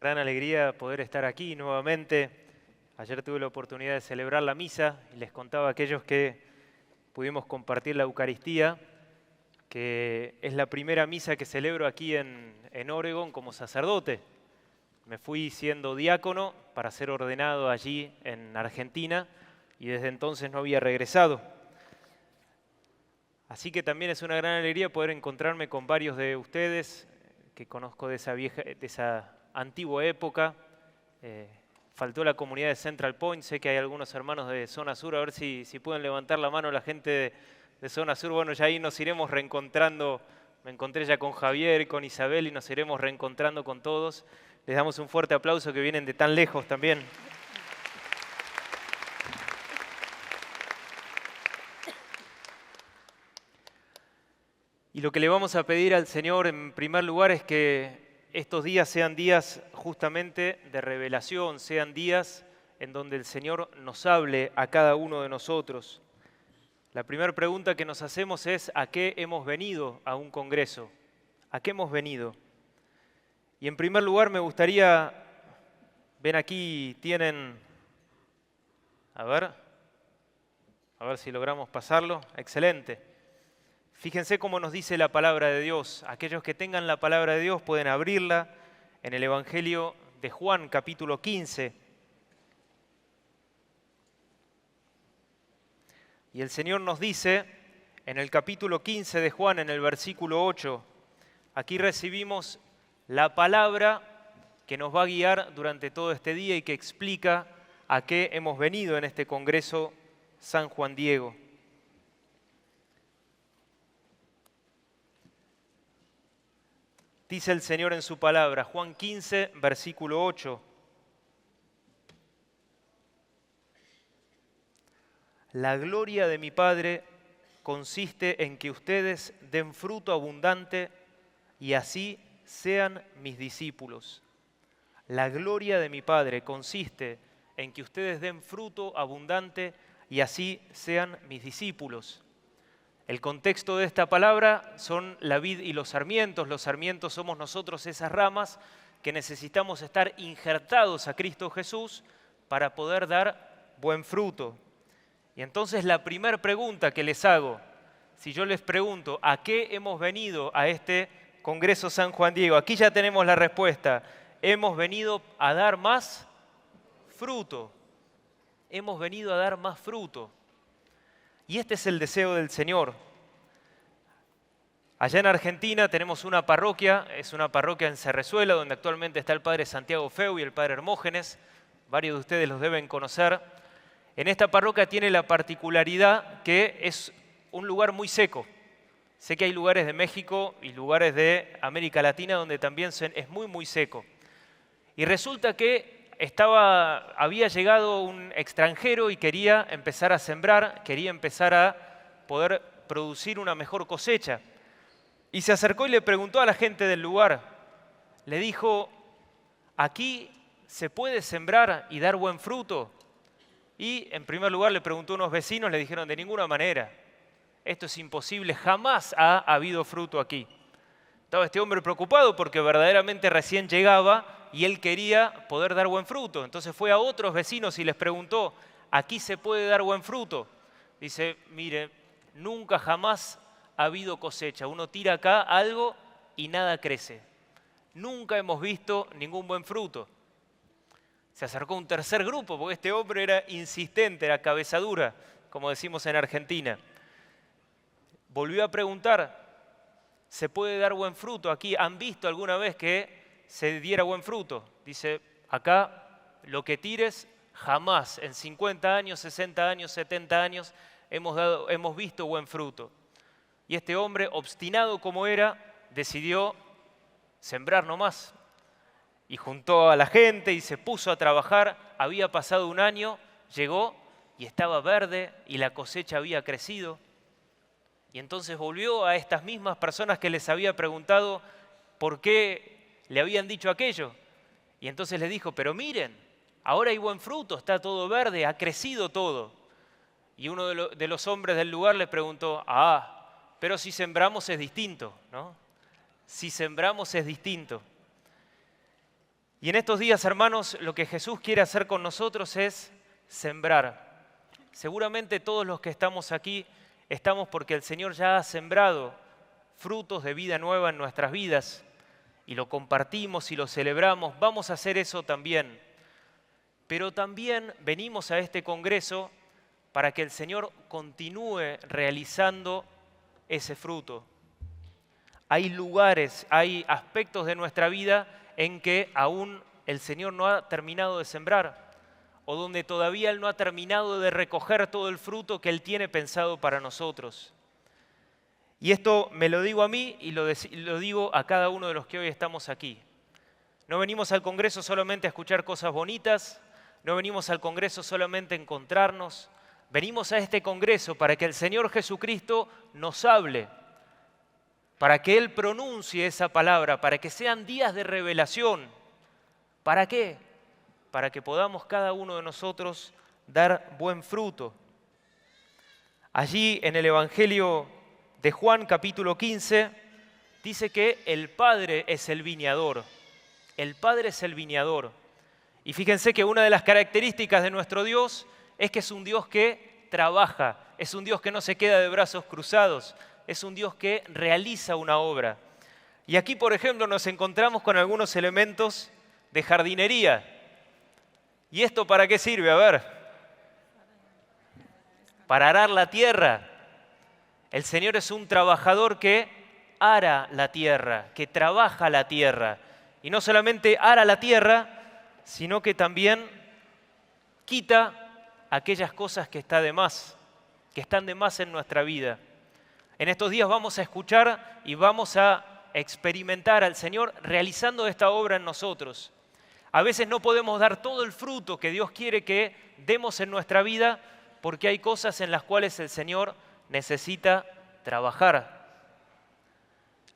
Gran alegría poder estar aquí nuevamente. Ayer tuve la oportunidad de celebrar la misa y les contaba a aquellos que pudimos compartir la Eucaristía, que es la primera misa que celebro aquí en Oregon como sacerdote. Me fui siendo diácono para ser ordenado allí en Argentina y desde entonces no había regresado. Así que también es una gran alegría poder encontrarme con varios de ustedes que conozco de esa antigua época. Faltó la comunidad de Central Point, sé que hay algunos hermanos de Zona Sur, a ver si pueden levantar la mano la gente de Zona Sur. Bueno, ya ahí nos iremos reencontrando, me encontré ya con Javier y con Isabel y nos iremos reencontrando con todos. Les damos un fuerte aplauso que vienen de tan lejos también. Y lo que le vamos a pedir al Señor en primer lugar es que estos días sean días justamente de revelación, sean días en donde el Señor nos hable a cada uno de nosotros. La primera pregunta que nos hacemos es ¿a qué hemos venido a un congreso? ¿A qué hemos venido? Y en primer lugar me gustaría, ven aquí, tienen, a ver si logramos pasarlo, excelente. Fíjense cómo nos dice la palabra de Dios. Aquellos que tengan la palabra de Dios pueden abrirla en el Evangelio de Juan, capítulo 15. Y el Señor nos dice en el capítulo 15 de Juan, en el versículo 8, aquí recibimos la palabra que nos va a guiar durante todo este día y que explica a qué hemos venido en este Congreso San Juan Diego. Dice el Señor en su palabra, Juan 15, versículo 8. La gloria de mi Padre consiste en que ustedes den fruto abundante y así sean mis discípulos. La gloria de mi Padre consiste en que ustedes den fruto abundante y así sean mis discípulos. El contexto de esta palabra son la vid y los sarmientos. Los sarmientos somos nosotros, esas ramas que necesitamos estar injertados a Cristo Jesús para poder dar buen fruto. Y entonces la primera pregunta que les hago, si yo les pregunto ¿a qué hemos venido a este Congreso San Juan Diego? Aquí ya tenemos la respuesta. Hemos venido a dar más fruto. Hemos venido a dar más fruto. Y este es el deseo del Señor. Allá en Argentina tenemos una parroquia, es una parroquia en Cerrezuela, donde actualmente está el padre Santiago Feu y el padre Hermógenes. Varios de ustedes los deben conocer. En esta parroquia tiene la particularidad que es un lugar muy seco. Sé que hay lugares de México y lugares de América Latina donde también es muy, muy seco. Y resulta que había llegado un extranjero y quería empezar a sembrar, quería empezar a poder producir una mejor cosecha. Y se acercó y le preguntó a la gente del lugar, le dijo, ¿aquí se puede sembrar y dar buen fruto? Y en primer lugar le preguntó a unos vecinos, le dijeron, de ninguna manera, esto es imposible, jamás ha habido fruto aquí. Estaba este hombre preocupado porque verdaderamente recién llegaba y él quería poder dar buen fruto. Entonces fue a otros vecinos y les preguntó, ¿aquí se puede dar buen fruto? Dice, mire, nunca jamás ha habido cosecha. Uno tira acá algo y nada crece. Nunca hemos visto ningún buen fruto. Se acercó un tercer grupo porque este hombre era insistente, era cabeza dura, como decimos en Argentina. Volvió a preguntar, ¿se puede dar buen fruto aquí? ¿Han visto alguna vez que se diera buen fruto? Dice, acá lo que tires jamás, en 50 años, 60 años, 70 años, hemos visto buen fruto. Y este hombre, obstinado como era, decidió sembrar nomás. Y juntó a la gente y se puso a trabajar. Había pasado un año, llegó y estaba verde y la cosecha había crecido. Y entonces volvió a estas mismas personas que les había preguntado por qué le habían dicho aquello. Y entonces les dijo, pero miren, ahora hay buen fruto, está todo verde, ha crecido todo. Y uno de los hombres del lugar le preguntó, pero si sembramos es distinto, ¿no? Si sembramos es distinto. Y en estos días, hermanos, lo que Jesús quiere hacer con nosotros es sembrar. Seguramente todos los que estamos aquí estamos porque el Señor ya ha sembrado frutos de vida nueva en nuestras vidas y lo compartimos y lo celebramos. Vamos a hacer eso también. Pero también venimos a este congreso para que el Señor continúe realizando ese fruto. Hay lugares, hay aspectos de nuestra vida en que aún el Señor no ha terminado de sembrar o donde todavía Él no ha terminado de recoger todo el fruto que Él tiene pensado para nosotros. Y esto me lo digo a mí y lo digo a cada uno de los que hoy estamos aquí. No venimos al Congreso solamente a escuchar cosas bonitas, no venimos al Congreso solamente a encontrarnos, venimos a este Congreso para que el Señor Jesucristo nos hable, para que Él pronuncie esa palabra, para que sean días de revelación. ¿Para qué? Para que podamos cada uno de nosotros dar buen fruto. Allí en el Evangelio de Juan, capítulo 15, dice que el Padre es el viñador. El Padre es el viñador. Y fíjense que una de las características de nuestro Dios es que es un Dios que trabaja, es un Dios que no se queda de brazos cruzados, es un Dios que realiza una obra. Y aquí, por ejemplo, nos encontramos con algunos elementos de jardinería. ¿Y esto para qué sirve? A ver. Para arar la tierra. El Señor es un trabajador que ara la tierra, que trabaja la tierra. Y no solamente ara la tierra, sino que también quita aquellas cosas que están de más en nuestra vida. En estos días vamos a escuchar y vamos a experimentar al Señor realizando esta obra en nosotros. A veces no podemos dar todo el fruto que Dios quiere que demos en nuestra vida porque hay cosas en las cuales el Señor necesita trabajar.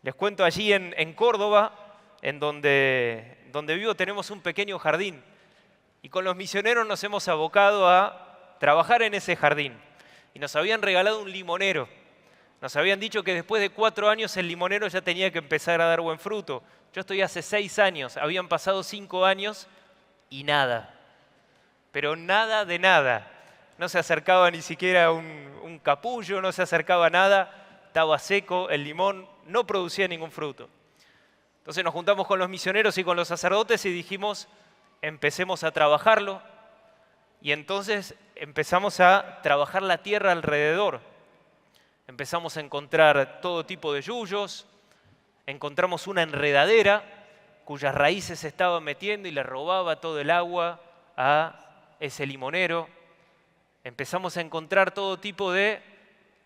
Les cuento allí en Córdoba, en donde vivo, tenemos un pequeño jardín y con los misioneros nos hemos abocado a trabajar en ese jardín. Y nos habían regalado un limonero. Nos habían dicho que después de 4 años el limonero ya tenía que empezar a dar buen fruto. Yo estoy hace 6 años, habían pasado 5 años y nada. Pero nada de nada. No se acercaba ni siquiera un capullo, no se acercaba nada. Estaba seco, el limón no producía ningún fruto. Entonces nos juntamos con los misioneros y con los sacerdotes y dijimos, empecemos a trabajarlo. Y entonces empezamos a trabajar la tierra alrededor. Empezamos a encontrar todo tipo de yuyos, encontramos una enredadera cuyas raíces se estaban metiendo y le robaba todo el agua a ese limonero. Empezamos a encontrar todo tipo de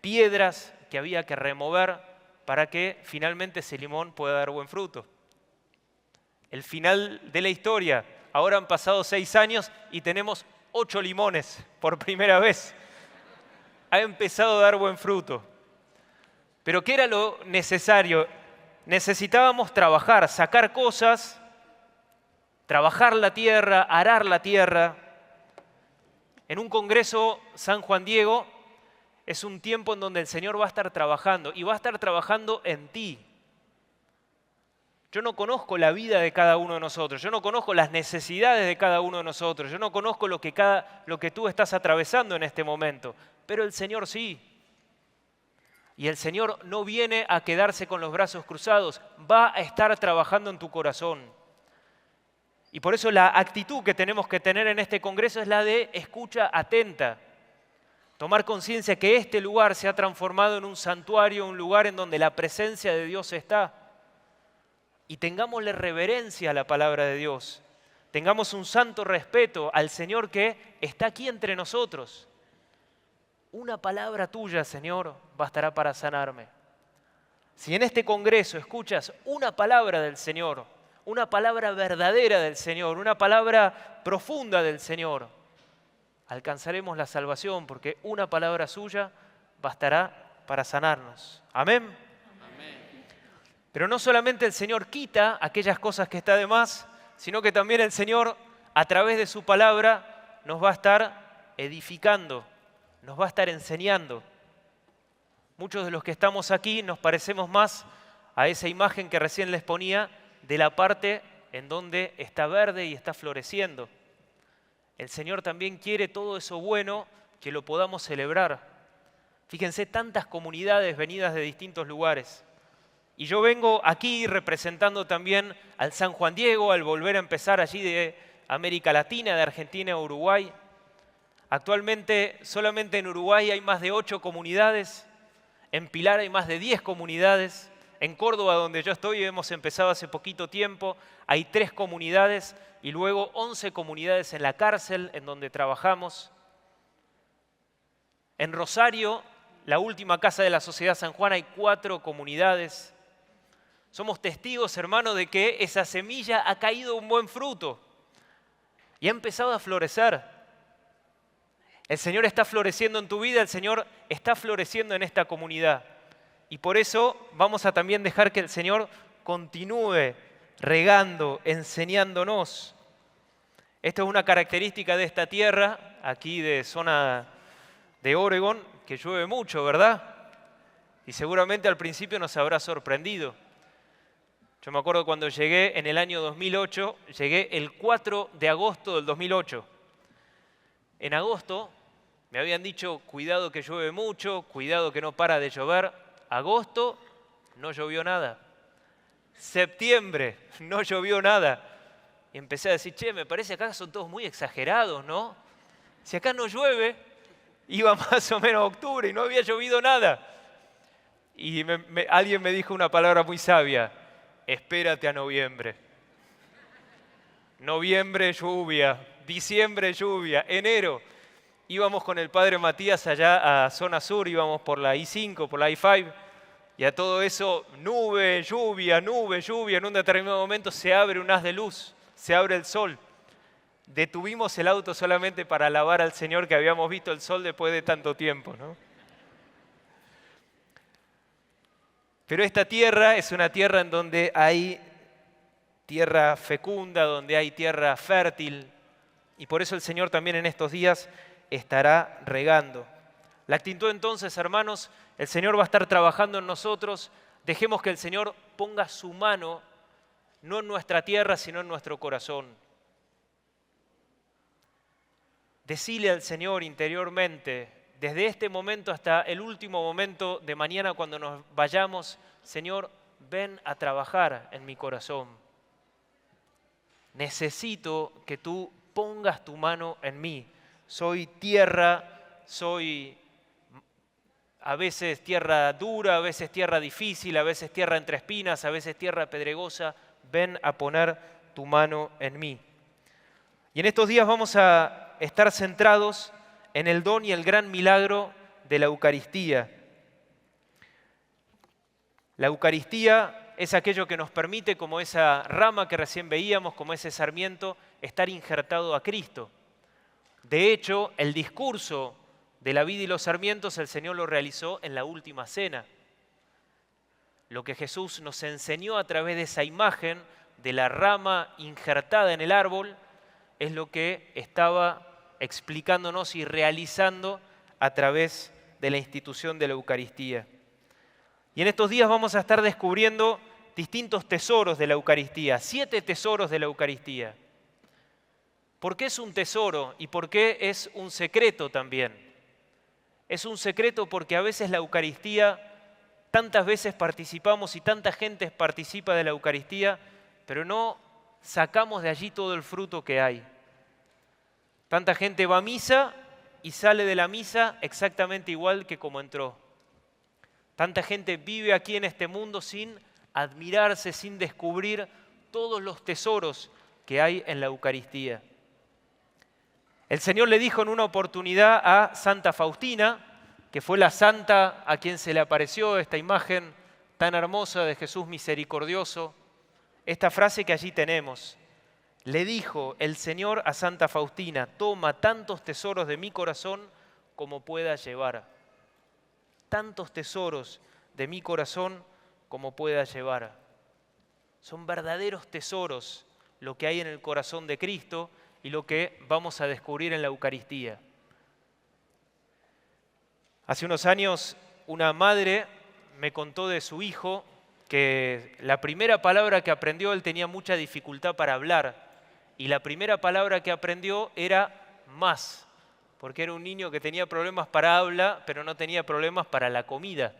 piedras que había que remover para que finalmente ese limón pueda dar buen fruto. El final de la historia, ahora han pasado 6 años y tenemos 8 limones por primera vez. Ha empezado a dar buen fruto. Pero ¿qué era lo necesario? Necesitábamos trabajar, sacar cosas, trabajar la tierra, arar la tierra. En un congreso San Juan Diego es un tiempo en donde el Señor va a estar trabajando y va a estar trabajando en ti. Yo no conozco la vida de cada uno de nosotros, yo no conozco las necesidades de cada uno de nosotros, yo no conozco lo que tú estás atravesando en este momento, pero el Señor sí. Y el Señor no viene a quedarse con los brazos cruzados, va a estar trabajando en tu corazón. Y por eso la actitud que tenemos que tener en este congreso es la de escucha atenta. Tomar conciencia que este lugar se ha transformado en un santuario, un lugar en donde la presencia de Dios está. Y tengámosle reverencia a la palabra de Dios. Tengamos un santo respeto al Señor que está aquí entre nosotros. Una palabra tuya, Señor, bastará para sanarme. Si en este congreso escuchas una palabra del Señor, una palabra verdadera del Señor, una palabra profunda del Señor, alcanzaremos la salvación porque una palabra suya bastará para sanarnos. Amén. Amén. Pero no solamente el Señor quita aquellas cosas que está de más, sino que también el Señor, a través de su palabra, nos va a estar edificando, nos va a estar enseñando. Muchos de los que estamos aquí nos parecemos más a esa imagen que recién les ponía de la parte en donde está verde y está floreciendo. El Señor también quiere todo eso bueno que lo podamos celebrar. Fíjense, tantas comunidades venidas de distintos lugares. Y yo vengo aquí representando también al San Juan Diego, al volver a empezar allí de América Latina, de Argentina a Uruguay. Actualmente solamente en Uruguay hay más de 8 comunidades, en Pilar hay más de 10 comunidades, en Córdoba, donde yo estoy, hemos empezado hace poquito tiempo, hay 3 comunidades y luego 11 comunidades en la cárcel en donde trabajamos. En Rosario, la última casa de la Sociedad San Juan, hay 4 comunidades. Somos testigos, hermanos, de que esa semilla ha caído un buen fruto y ha empezado a florecer. El Señor está floreciendo en tu vida, el Señor está floreciendo en esta comunidad. Y por eso vamos a también dejar que el Señor continúe regando, enseñándonos. Esto es una característica de esta tierra, aquí de zona de Oregon, que llueve mucho, ¿verdad? Y seguramente al principio nos habrá sorprendido. Yo me acuerdo cuando llegué en el año 2008, llegué el 4 de agosto del 2008. En agosto me habían dicho, cuidado que llueve mucho, cuidado que no para de llover. Agosto, no llovió nada. Septiembre, no llovió nada. Y empecé a decir, che, me parece acá son todos muy exagerados, ¿no? Si acá no llueve, iba más o menos octubre y no había llovido nada. Y alguien me dijo una palabra muy sabia, espérate a noviembre. Noviembre, lluvia. Diciembre, lluvia. Enero. Íbamos con el padre Matías allá a zona sur, íbamos por la I-5, por la I-5, y a todo eso, nube, lluvia, en un determinado momento se abre un haz de luz, se abre el sol. Detuvimos el auto solamente para alabar al Señor que habíamos visto el sol después de tanto tiempo, ¿no? Pero esta tierra es una tierra en donde hay tierra fecunda, donde hay tierra fértil, y por eso el Señor también en estos días estará regando. La actitud entonces, hermanos, el Señor va a estar trabajando en nosotros. Dejemos que el Señor ponga su mano, no en nuestra tierra, sino en nuestro corazón. Decile al Señor interiormente, desde este momento hasta el último momento de mañana cuando nos vayamos, Señor, ven a trabajar en mi corazón. Necesito que tú pongas tu mano en mí. Soy tierra, soy a veces tierra dura, a veces tierra difícil, a veces tierra entre espinas, a veces tierra pedregosa. Ven a poner tu mano en mí. Y en estos días vamos a estar centrados en el don y el gran milagro de la Eucaristía. La Eucaristía es aquello que nos permite, como esa rama que recién veíamos, como ese sarmiento, estar injertado a Cristo. De hecho, el discurso de la vid y los sarmientos el Señor lo realizó en la última cena. Lo que Jesús nos enseñó a través de esa imagen de la rama injertada en el árbol es lo que estaba explicándonos y realizando a través de la institución de la Eucaristía. Y en estos días vamos a estar descubriendo distintos tesoros de la Eucaristía, 7 tesoros de la Eucaristía. ¿Por qué es un tesoro y por qué es un secreto también? Es un secreto porque a veces la Eucaristía, tantas veces participamos y tanta gente participa de la Eucaristía, pero no sacamos de allí todo el fruto que hay. Tanta gente va a misa y sale de la misa exactamente igual que como entró. Tanta gente vive aquí en este mundo sin admirarse, sin descubrir todos los tesoros que hay en la Eucaristía. El Señor le dijo en una oportunidad a Santa Faustina, que fue la santa a quien se le apareció esta imagen tan hermosa de Jesús misericordioso, esta frase que allí tenemos. Le dijo el Señor a Santa Faustina, toma tantos tesoros de mi corazón como puedas llevar. Tantos tesoros de mi corazón como puedas llevar. Son verdaderos tesoros lo que hay en el corazón de Cristo y lo que vamos a descubrir en la Eucaristía. Hace unos años una madre me contó de su hijo que la primera palabra que aprendió, él tenía mucha dificultad para hablar, y la primera palabra que aprendió era más, porque era un niño que tenía problemas para hablar, pero no tenía problemas para la comida.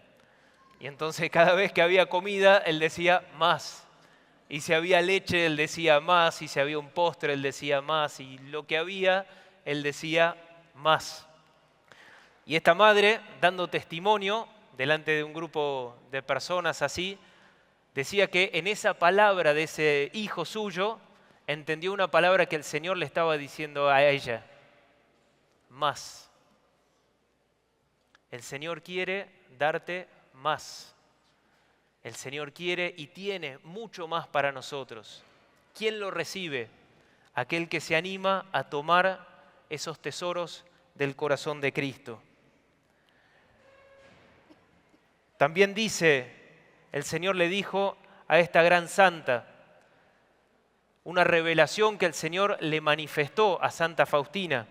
Y entonces cada vez que había comida, él decía más. Y si había leche, él decía más. Y si había un postre, él decía más. Y lo que había, él decía más. Y esta madre, dando testimonio delante de un grupo de personas así, decía que en esa palabra de ese hijo suyo, entendió una palabra que el Señor le estaba diciendo a ella. Más. El Señor quiere darte más. El Señor quiere y tiene mucho más para nosotros. ¿Quién lo recibe? Aquel que se anima a tomar esos tesoros del corazón de Cristo. También dice, el Señor le dijo a esta gran santa, una revelación que el Señor le manifestó a Santa Faustina.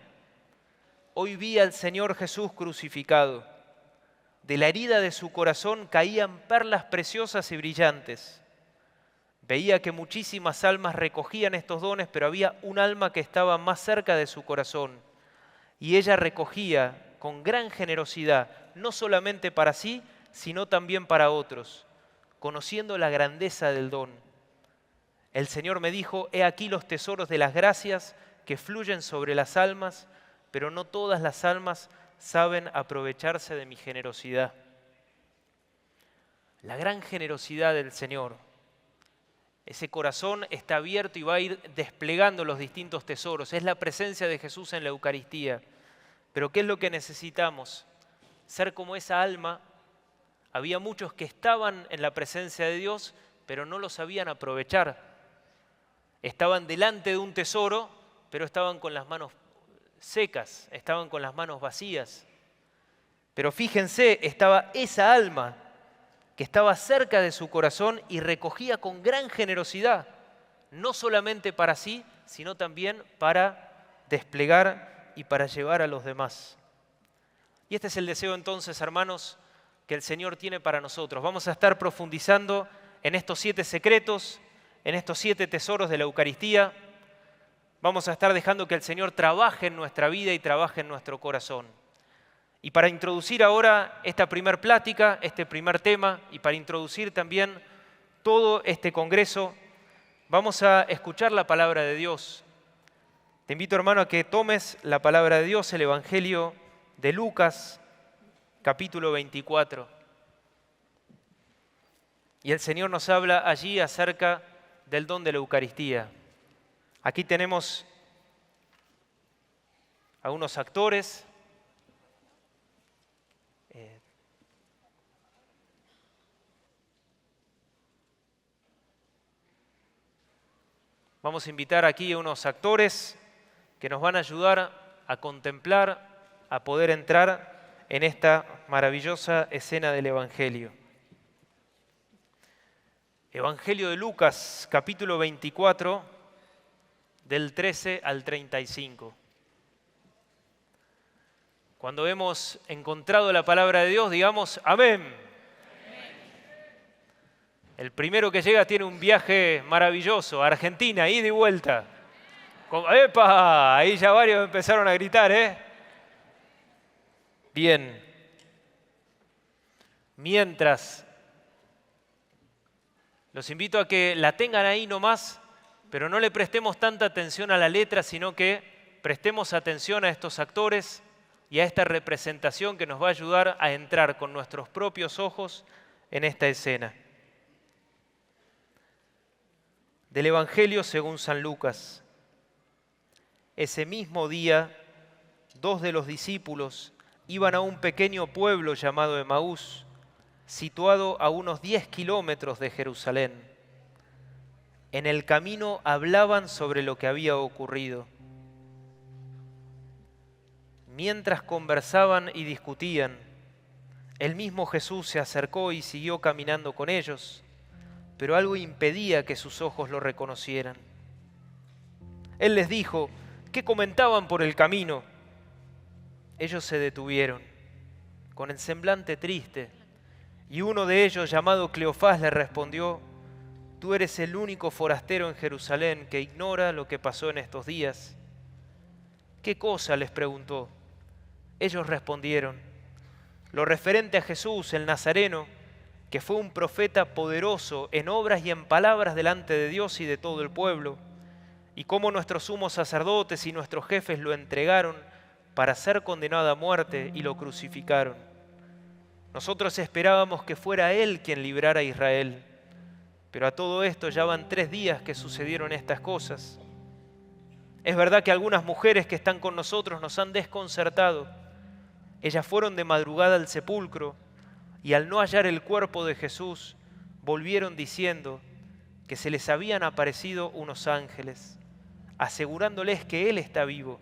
Hoy vi al Señor Jesús crucificado. De la herida de su corazón caían perlas preciosas y brillantes. Veía que muchísimas almas recogían estos dones, pero había un alma que estaba más cerca de su corazón. Y ella recogía con gran generosidad, no solamente para sí, sino también para otros, conociendo la grandeza del don. El Señor me dijo, he aquí los tesoros de las gracias que fluyen sobre las almas, pero no todas las almas saben aprovecharse de mi generosidad. La gran generosidad del Señor. Ese corazón está abierto y va a ir desplegando los distintos tesoros. Es la presencia de Jesús en la Eucaristía. Pero ¿qué es lo que necesitamos? Ser como esa alma. Había muchos que estaban en la presencia de Dios, pero no lo sabían aprovechar. Estaban delante de un tesoro, pero estaban con las manos secas, estaban con las manos vacías. Pero fíjense, estaba esa alma que estaba cerca de su corazón y recogía con gran generosidad, no solamente para sí, sino también para desplegar y para llevar a los demás. Y este es el deseo entonces, hermanos, que el Señor tiene para nosotros. Vamos a estar profundizando en estos 7 secretos, en estos 7 tesoros de la Eucaristía. Vamos a estar dejando que el Señor trabaje en nuestra vida y trabaje en nuestro corazón. Y para introducir ahora esta primer plática, este primer tema, y para introducir también todo este congreso, vamos a escuchar la palabra de Dios. Te invito, hermano, a que tomes la palabra de Dios, el Evangelio de Lucas, capítulo 24. Y el Señor nos habla allí acerca del don de la Eucaristía. Aquí tenemos a unos actores. Vamos a invitar aquí a unos actores que nos van a ayudar a contemplar, a poder entrar en esta maravillosa escena del Evangelio. Evangelio de Lucas, capítulo 24, del 13 al 35. Cuando hemos encontrado la palabra de Dios, digamos amén. El primero que llega tiene un viaje maravilloso, a Argentina, ida y vuelta. ¡Epa! Ahí ya varios empezaron a gritar, ¿eh? Bien. Mientras, los invito a que la tengan ahí nomás, pero no le prestemos tanta atención a la letra, sino que prestemos atención a estos actores y a esta representación que nos va a ayudar a entrar con nuestros propios ojos en esta escena. Del Evangelio según San Lucas. Ese mismo día, 2 de los discípulos iban a un pequeño pueblo llamado Emaús, situado a unos 10 kilómetros de Jerusalén. En el camino hablaban sobre lo que había ocurrido. Mientras conversaban y discutían, el mismo Jesús se acercó y siguió caminando con ellos, pero algo impedía que sus ojos lo reconocieran. Él les dijo, ¿qué comentaban por el camino? Ellos se detuvieron, con el semblante triste, Y uno de ellos, llamado Cleofás, le respondió: tú eres el único forastero en Jerusalén que ignora lo que pasó en estos días. ¿Qué cosa?, les preguntó. Ellos respondieron: lo referente a Jesús, el Nazareno, que fue un profeta poderoso en obras y en palabras delante de Dios y de todo el pueblo, y cómo nuestros sumos sacerdotes y nuestros jefes lo entregaron para ser condenado a muerte y lo crucificaron. Nosotros esperábamos que fuera Él quien librara a Israel, pero a todo esto ya van 3 días que sucedieron estas cosas. Es verdad que algunas mujeres que están con nosotros nos han desconcertado. Ellas fueron de madrugada al sepulcro y al no hallar el cuerpo de Jesús, volvieron diciendo que se les habían aparecido unos ángeles, asegurándoles que Él está vivo.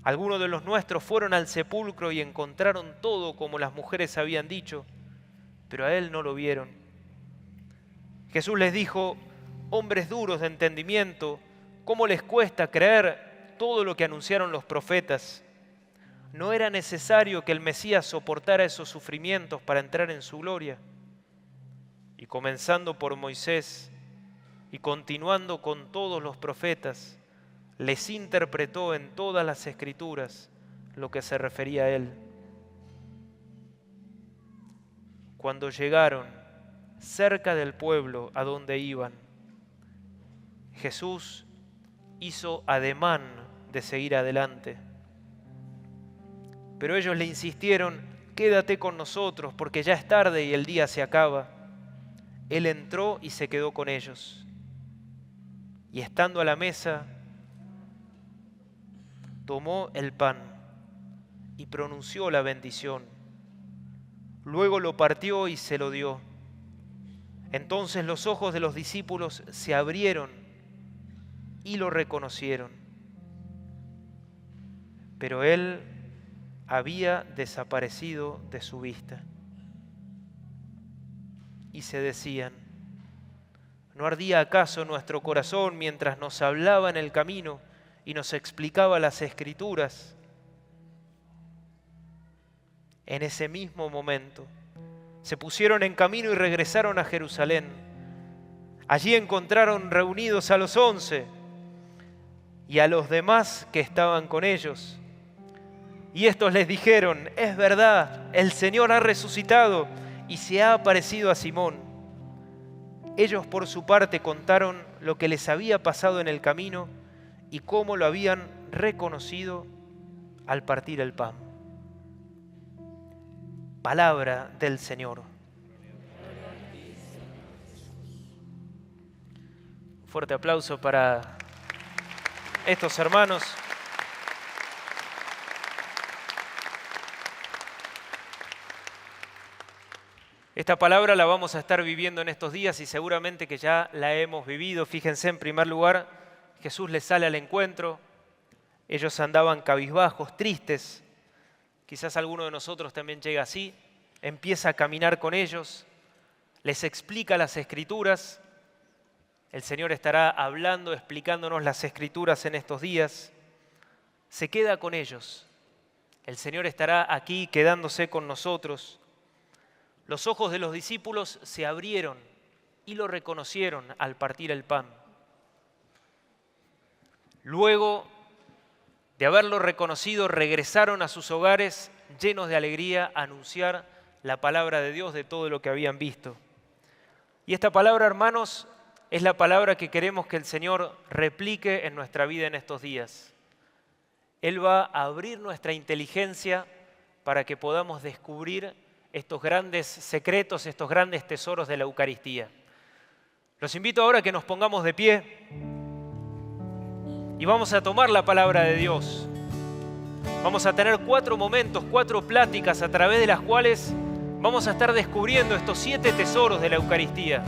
Algunos de los nuestros fueron al sepulcro y encontraron todo como las mujeres habían dicho, pero a Él no lo vieron. Jesús les dijo: hombres duros de entendimiento, ¿cómo les cuesta creer todo lo que anunciaron los profetas? ¿No era necesario que el Mesías soportara esos sufrimientos para entrar en su gloria? Y comenzando por Moisés y continuando con todos los profetas, les interpretó en todas las Escrituras lo que se refería a Él. Cuando llegaron cerca del pueblo a donde iban, Jesús hizo ademán de seguir adelante. Pero ellos le insistieron: quédate con nosotros porque ya es tarde y el día se acaba. Él entró y se quedó con ellos. Y estando a la mesa, tomó el pan y pronunció la bendición. Luego lo partió y se lo dio. Entonces los ojos de los discípulos se abrieron y lo reconocieron. Pero él había desaparecido de su vista. Y se decían: ¿no ardía acaso nuestro corazón mientras nos hablaba en el camino y nos explicaba las Escrituras? En ese mismo momento se pusieron en camino y regresaron a Jerusalén. Allí encontraron reunidos a los 11 y a los demás que estaban con ellos. Y estos les dijeron: es verdad, el Señor ha resucitado y se ha aparecido a Simón. Ellos por su parte contaron lo que les había pasado en el camino y cómo lo habían reconocido al partir el pan. Palabra del Señor. Un fuerte aplauso para estos hermanos. Esta palabra la vamos a estar viviendo en estos días y seguramente que ya la hemos vivido. Fíjense, en primer lugar, Jesús les sale al encuentro. Ellos andaban cabizbajos, tristes. Quizás alguno de nosotros también llega así. Empieza a caminar con ellos, les explica las Escrituras. El Señor estará hablando, explicándonos las Escrituras en estos días. Se queda con ellos. El Señor estará aquí quedándose con nosotros. Los ojos de los discípulos se abrieron y lo reconocieron al partir el pan. Luego de haberlo reconocido, regresaron a sus hogares llenos de alegría a anunciar la palabra de Dios de todo lo que habían visto. Y esta palabra, hermanos, es la palabra que queremos que el Señor replique en nuestra vida en estos días. Él va a abrir nuestra inteligencia para que podamos descubrir estos grandes secretos, estos grandes tesoros de la Eucaristía. Los invito ahora a que nos pongamos de pie y vamos a tomar la palabra de Dios. Vamos a tener 4 momentos, 4 pláticas a través de las cuales vamos a estar descubriendo estos 7 tesoros de la Eucaristía.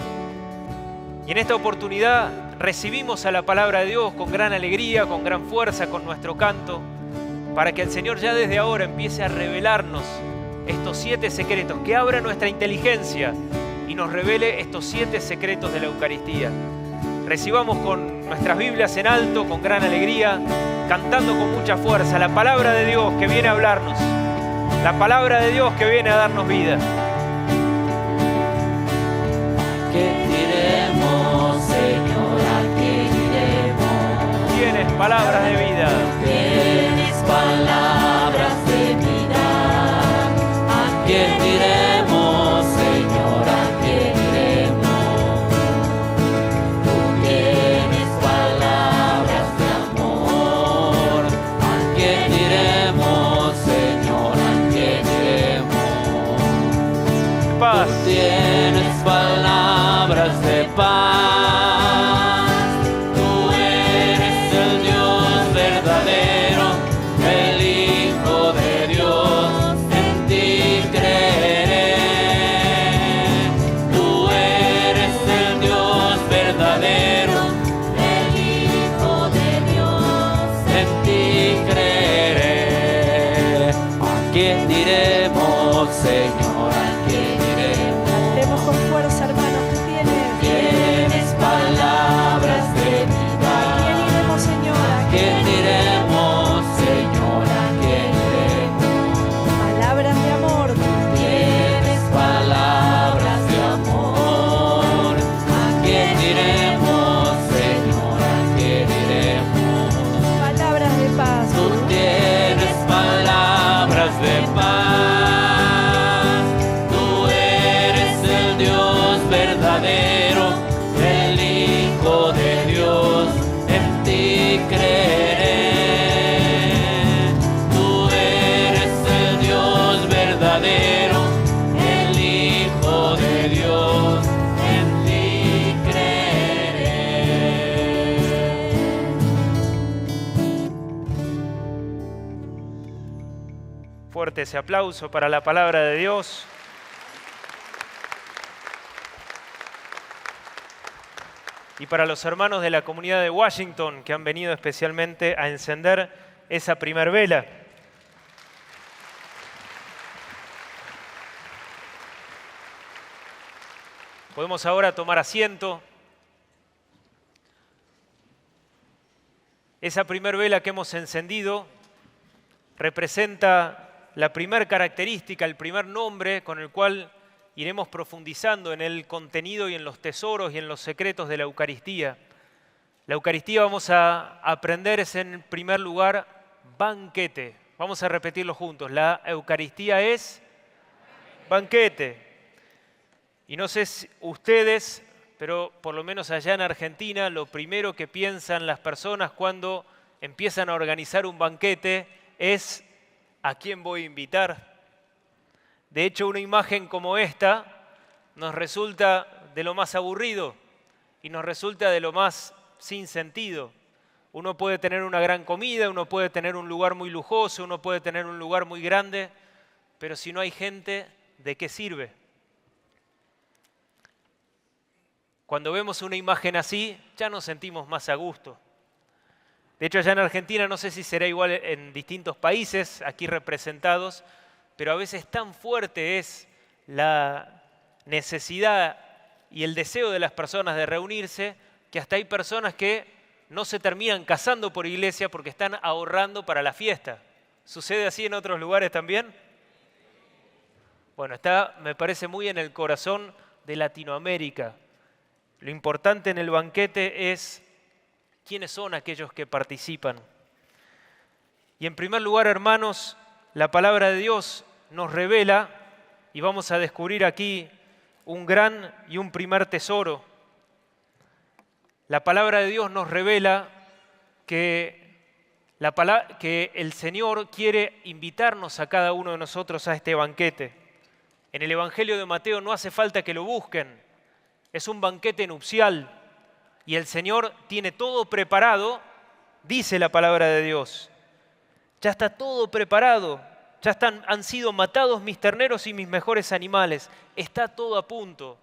Y en esta oportunidad recibimos a la palabra de Dios con gran alegría, con gran fuerza, con nuestro canto, para que el Señor ya desde ahora empiece a revelarnos estos 7 secretos, que abra nuestra inteligencia y nos revele estos 7 secretos de la Eucaristía. Recibamos con nuestras Biblias en alto, con gran alegría, cantando con mucha fuerza la palabra de Dios que viene a hablarnos, la palabra de Dios que viene a darnos vida. qué diremos, Señor? ¿A qué diremos? Tienes palabras de vida. Tienes palabras de vida. ¿A qué diremos, Señor? ¿A qué diremos? Tú tienes palabras de amor. ¿A qué diremos, Señor? ¿A qué diremos? Paz. Tú tienes palabras de paz. Tú eres el Dios verdadero, el Hijo de Dios. En ti creeré. Tú eres el Dios verdadero, el Hijo de Dios. En ti creeré. ¿A quién diremos, Señor? ¿A quién diremos? Cantemos con fuerza, hermanos, que Tienes palabras de vida. ¿A quién iremos, Señor? ¿A quién diremos, Señor? ¿A quién diremos? Palabras de amor. Tienes palabras de amor. ¿A quién diremos, Señor? ¿A quién diremos? Palabras de paz. Tú tienes palabras de paz. Tú eres el Dios verdadero, el Hijo de Dios. En ti creeré. Tú eres el Dios verdadero, el Hijo de Dios. En ti creeré. Fuerte ese aplauso para la palabra de Dios. Y para los hermanos de la comunidad de Washington que han venido especialmente a encender esa primer vela. Podemos ahora tomar asiento. Esa primer vela que hemos encendido representa la primer característica, el primer nombre con el cual iremos profundizando en el contenido y en los tesoros y en los secretos de la Eucaristía. La Eucaristía, vamos a aprender, es en primer lugar banquete. Vamos a repetirlo juntos. La Eucaristía es banquete. Y no sé si ustedes, pero por lo menos allá en Argentina, lo primero que piensan las personas cuando empiezan a organizar un banquete es ¿a quién voy a invitar? De hecho, una imagen como esta nos resulta de lo más aburrido y nos resulta de lo más sin sentido. Uno puede tener una gran comida, uno puede tener un lugar muy lujoso, uno puede tener un lugar muy grande, pero si no hay gente, ¿de qué sirve? Cuando vemos una imagen así, ya nos sentimos más a gusto. De hecho, allá en Argentina, no sé si será igual en distintos países aquí representados, pero a veces tan fuerte es la necesidad y el deseo de las personas de reunirse que hasta hay personas que no se terminan casando por iglesia porque están ahorrando para la fiesta. ¿Sucede así en otros lugares también? Bueno, está, me parece, muy en el corazón de Latinoamérica. Lo importante en el banquete es quiénes son aquellos que participan. Y en primer lugar, hermanos, la palabra de Dios nos revela, y vamos a descubrir aquí un gran y un primer tesoro. La palabra de Dios nos revela que el Señor quiere invitarnos a cada uno de nosotros a este banquete. En el Evangelio de Mateo no hace falta que lo busquen, es un banquete nupcial y el Señor tiene todo preparado, dice la palabra de Dios. Ya está todo preparado, ya han sido matados mis terneros y mis mejores animales, está todo a punto.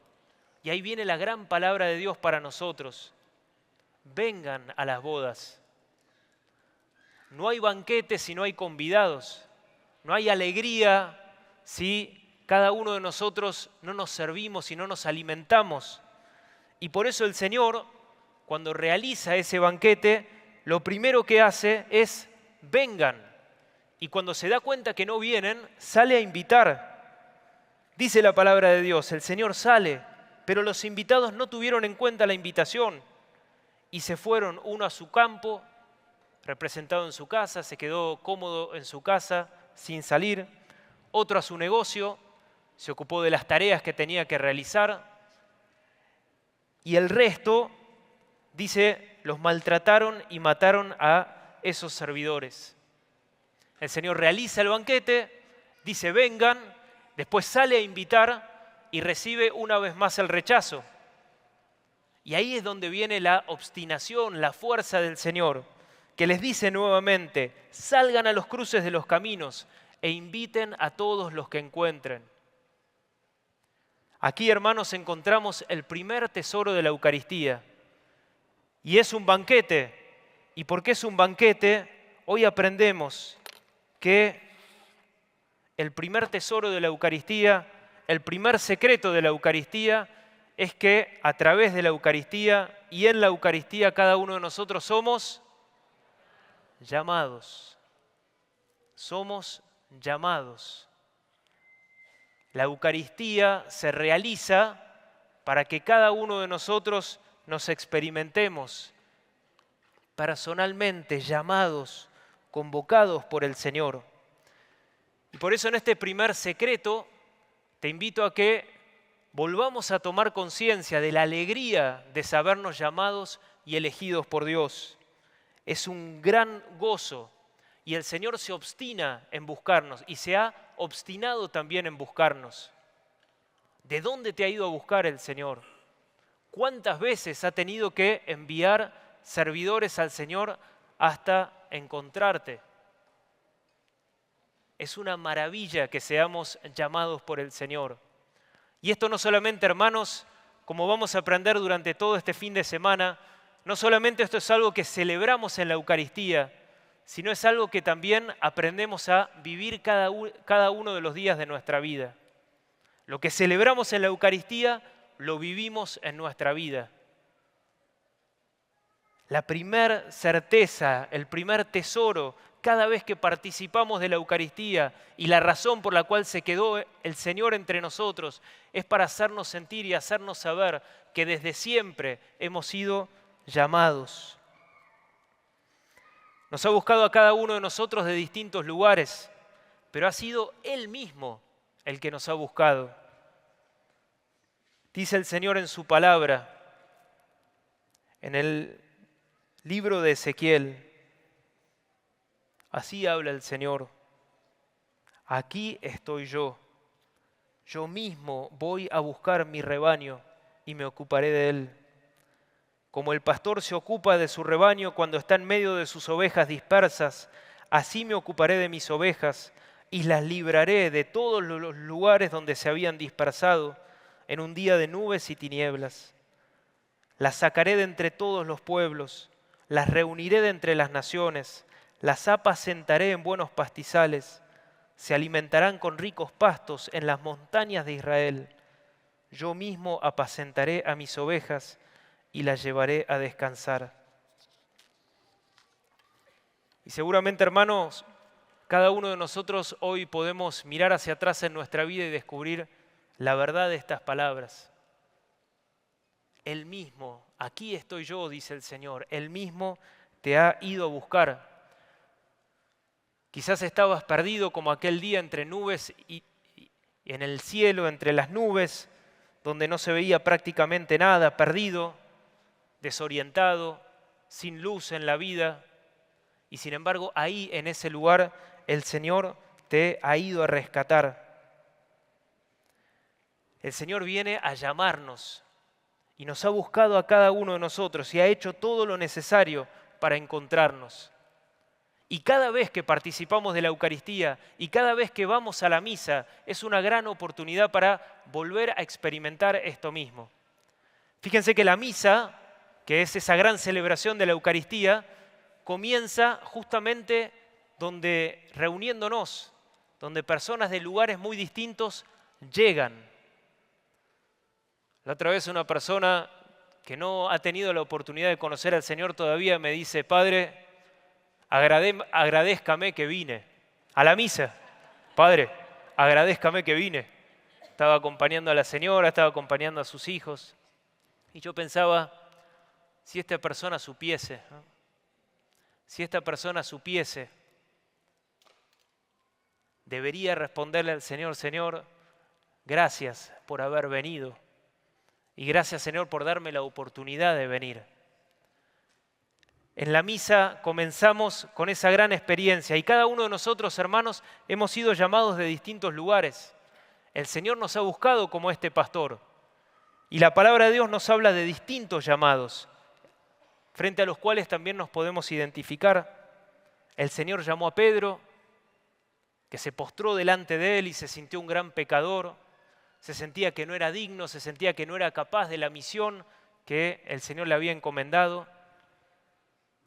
Y ahí viene la gran palabra de Dios para nosotros. Vengan a las bodas. No hay banquete si no hay convidados. No hay alegría si cada uno de nosotros no nos servimos y no nos alimentamos. Y por eso el Señor, cuando realiza ese banquete, lo primero que hace es vengan. Y cuando se da cuenta que no vienen, sale a invitar. Dice la palabra de Dios, el Señor sale pero los invitados no tuvieron en cuenta la invitación y se fueron, uno a su campo, representado en su casa, se quedó cómodo en su casa sin salir, otro a su negocio, se ocupó de las tareas que tenía que realizar, y el resto, dice, los maltrataron y mataron a esos servidores. El Señor realiza el banquete, dice vengan, después sale a invitar y recibe una vez más el rechazo. Y ahí es donde viene la obstinación, la fuerza del Señor, que les dice nuevamente, salgan a los cruces de los caminos e inviten a todos los que encuentren. Aquí, hermanos, encontramos el primer tesoro de la Eucaristía. Y es un banquete. ¿Y por qué es un banquete? Hoy aprendemos que el primer tesoro de la Eucaristía, el primer secreto de la Eucaristía, es que a través de la Eucaristía y en la Eucaristía cada uno de nosotros somos llamados. Somos llamados. La Eucaristía se realiza para que cada uno de nosotros nos experimentemos personalmente llamados, convocados por el Señor. Y por eso en este primer secreto te invito a que volvamos a tomar conciencia de la alegría de sabernos llamados y elegidos por Dios. Es un gran gozo y el Señor se obstina en buscarnos y se ha obstinado también en buscarnos. ¿De dónde te ha ido a buscar el Señor? ¿Cuántas veces ha tenido que enviar servidores al Señor hasta encontrarte? Es una maravilla que seamos llamados por el Señor. Y esto no solamente, hermanos, como vamos a aprender durante todo este fin de semana, no solamente esto es algo que celebramos en la Eucaristía, sino es algo que también aprendemos a vivir cada uno de los días de nuestra vida. Lo que celebramos en la Eucaristía, lo vivimos en nuestra vida. La primer certeza, el primer tesoro, cada vez que participamos de la Eucaristía y la razón por la cual se quedó el Señor entre nosotros es para hacernos sentir y hacernos saber que desde siempre hemos sido llamados. Nos ha buscado a cada uno de nosotros de distintos lugares, pero ha sido Él mismo el que nos ha buscado. Dice el Señor en su palabra, en el libro de Ezequiel, así habla el Señor, aquí estoy yo mismo voy a buscar mi rebaño y me ocuparé de él. Como el pastor se ocupa de su rebaño cuando está en medio de sus ovejas dispersas, así me ocuparé de mis ovejas y las libraré de todos los lugares donde se habían dispersado en un día de nubes y tinieblas. Las sacaré de entre todos los pueblos, las reuniré de entre las naciones, las apacentaré en buenos pastizales, se alimentarán con ricos pastos en las montañas de Israel. Yo mismo apacentaré a mis ovejas y las llevaré a descansar. Y seguramente, hermanos, cada uno de nosotros hoy podemos mirar hacia atrás en nuestra vida y descubrir la verdad de estas palabras. Él mismo, aquí estoy yo, dice el Señor, Él mismo te ha ido a buscar. Quizás estabas perdido como aquel día entre nubes y en el cielo, entre las nubes, donde no se veía prácticamente nada, perdido, desorientado, sin luz en la vida. Y sin embargo, ahí en ese lugar el Señor te ha ido a rescatar. El Señor viene a llamarnos y nos ha buscado a cada uno de nosotros y ha hecho todo lo necesario para encontrarnos. Y cada vez que participamos de la Eucaristía y cada vez que vamos a la misa es una gran oportunidad para volver a experimentar esto mismo. Fíjense que la misa, que es esa gran celebración de la Eucaristía, comienza justamente donde reuniéndonos, donde personas de lugares muy distintos llegan. La otra vez una persona que no ha tenido la oportunidad de conocer al Señor todavía me dice, Padre, agradézcame que vine a la misa. Padre, agradézcame que vine. estaba acompañando a la señora, estaba acompañando a sus hijos. Y yo pensaba, si esta persona supiese, ¿no? Si esta persona supiese, debería responderle al Señor, Señor, gracias por haber venido. Y gracias, Señor, por darme la oportunidad de venir. En la misa comenzamos con esa gran experiencia y cada uno de nosotros, hermanos, hemos sido llamados de distintos lugares. El Señor nos ha buscado como este pastor y la palabra de Dios nos habla de distintos llamados, frente a los cuales también nos podemos identificar. El Señor llamó a Pedro, que se postró delante de él y se sintió un gran pecador, se sentía que no era digno, se sentía que no era capaz de la misión que el Señor le había encomendado.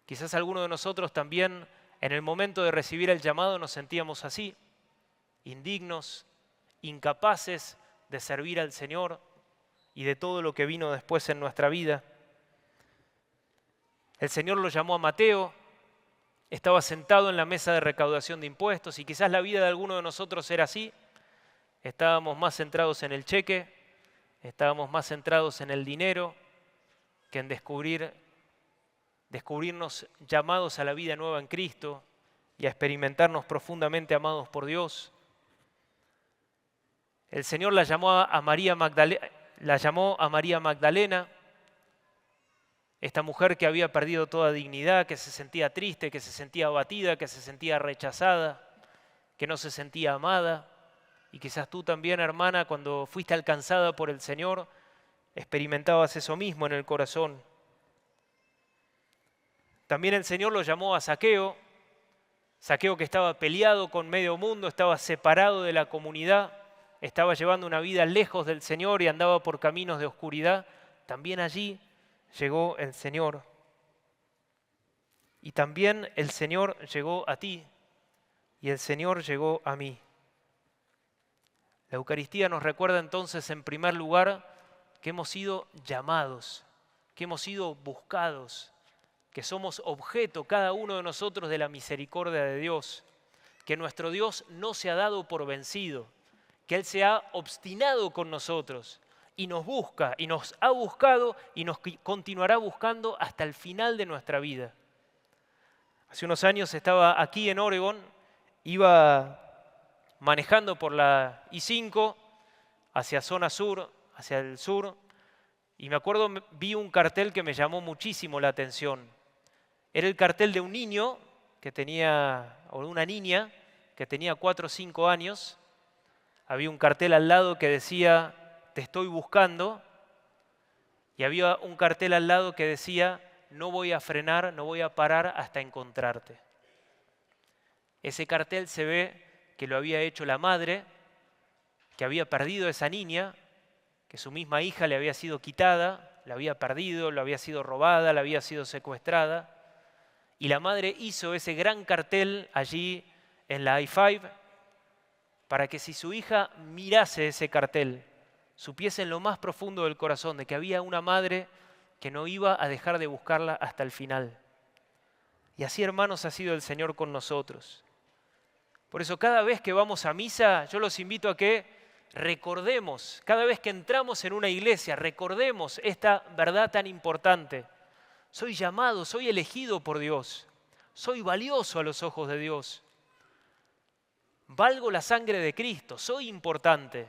Quizás algunos de nosotros también en el momento de recibir el llamado nos sentíamos así, indignos, incapaces de servir al Señor y de todo lo que vino después en nuestra vida. El Señor lo llamó a Mateo, estaba sentado en la mesa de recaudación de impuestos y quizás la vida de alguno de nosotros era así. Estábamos más centrados en el cheque, estábamos más centrados en el dinero que en descubrirnos llamados a la vida nueva en Cristo y a experimentarnos profundamente amados por Dios. El Señor la llamó a María Magdalena, esta mujer que había perdido toda dignidad, que se sentía triste, que se sentía abatida, que se sentía rechazada, que no se sentía amada. Y quizás tú también, hermana, cuando fuiste alcanzada por el Señor, experimentabas eso mismo en el corazón. También el Señor lo llamó a Zaqueo, Zaqueo que estaba peleado con medio mundo, estaba separado de la comunidad, estaba llevando una vida lejos del Señor y andaba por caminos de oscuridad. También allí llegó el Señor. Y también el Señor llegó a ti y el Señor llegó a mí. La Eucaristía nos recuerda entonces en primer lugar que hemos sido llamados, que hemos sido buscados, que somos objeto cada uno de nosotros de la misericordia de Dios, que nuestro Dios no se ha dado por vencido, que Él se ha obstinado con nosotros y nos busca y nos ha buscado y nos continuará buscando hasta el final de nuestra vida. Hace unos años estaba aquí en Oregon, iba manejando por la I-5 hacia zona sur, hacia el sur, y me acuerdo, vi un cartel que me llamó muchísimo la atención. Era el cartel de un niño que tenía, o de una niña que tenía 4 o 5 años. Había un cartel al lado que decía, te estoy buscando, y había un cartel al lado que decía, no voy a frenar, no voy a parar hasta encontrarte. Ese cartel se ve que lo había hecho la madre, que había perdido a esa niña, que su misma hija le había sido quitada, la había perdido, la había sido robada, la había sido secuestrada. Y la madre hizo ese gran cartel allí en la I-5 para que si su hija mirase ese cartel, supiese en lo más profundo del corazón de que había una madre que no iba a dejar de buscarla hasta el final. Y así, hermanos, ha sido el Señor con nosotros. Por eso cada vez que vamos a misa, yo los invito a que recordemos, cada vez que entramos en una iglesia, recordemos esta verdad tan importante. Soy llamado, soy elegido por Dios, soy valioso a los ojos de Dios. Valgo la sangre de Cristo, soy importante.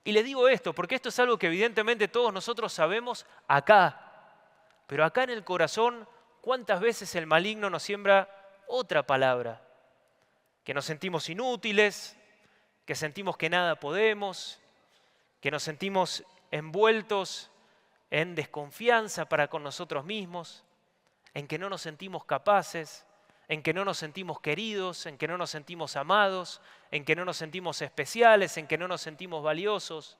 Y les digo esto porque esto es algo que evidentemente todos nosotros sabemos acá. Pero acá en el corazón, ¿cuántas veces el maligno nos siembra otra palabra? Que nos sentimos inútiles, que sentimos que nada podemos, que nos sentimos envueltos en desconfianza para con nosotros mismos, en que no nos sentimos capaces, en que no nos sentimos queridos, en que no nos sentimos amados, en que no nos sentimos especiales, en que no nos sentimos valiosos.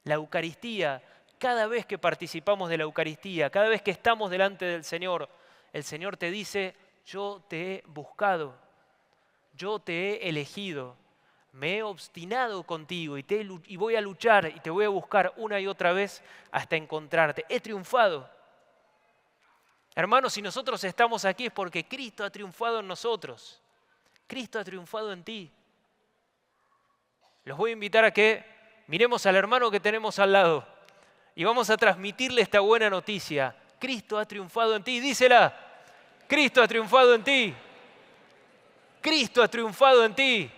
La Eucaristía, cada vez que participamos de la Eucaristía, cada vez que estamos delante del Señor, el Señor te dice, yo te he buscado, yo te he elegido, me he obstinado contigo y voy a luchar y te voy a buscar una y otra vez hasta encontrarte. He triunfado. Hermanos, si nosotros estamos aquí es porque Cristo ha triunfado en nosotros. Cristo ha triunfado en ti. Los voy a invitar a que miremos al hermano que tenemos al lado y vamos a transmitirle esta buena noticia. Cristo ha triunfado en ti, dísela. Cristo ha triunfado en ti. Cristo ha triunfado en ti.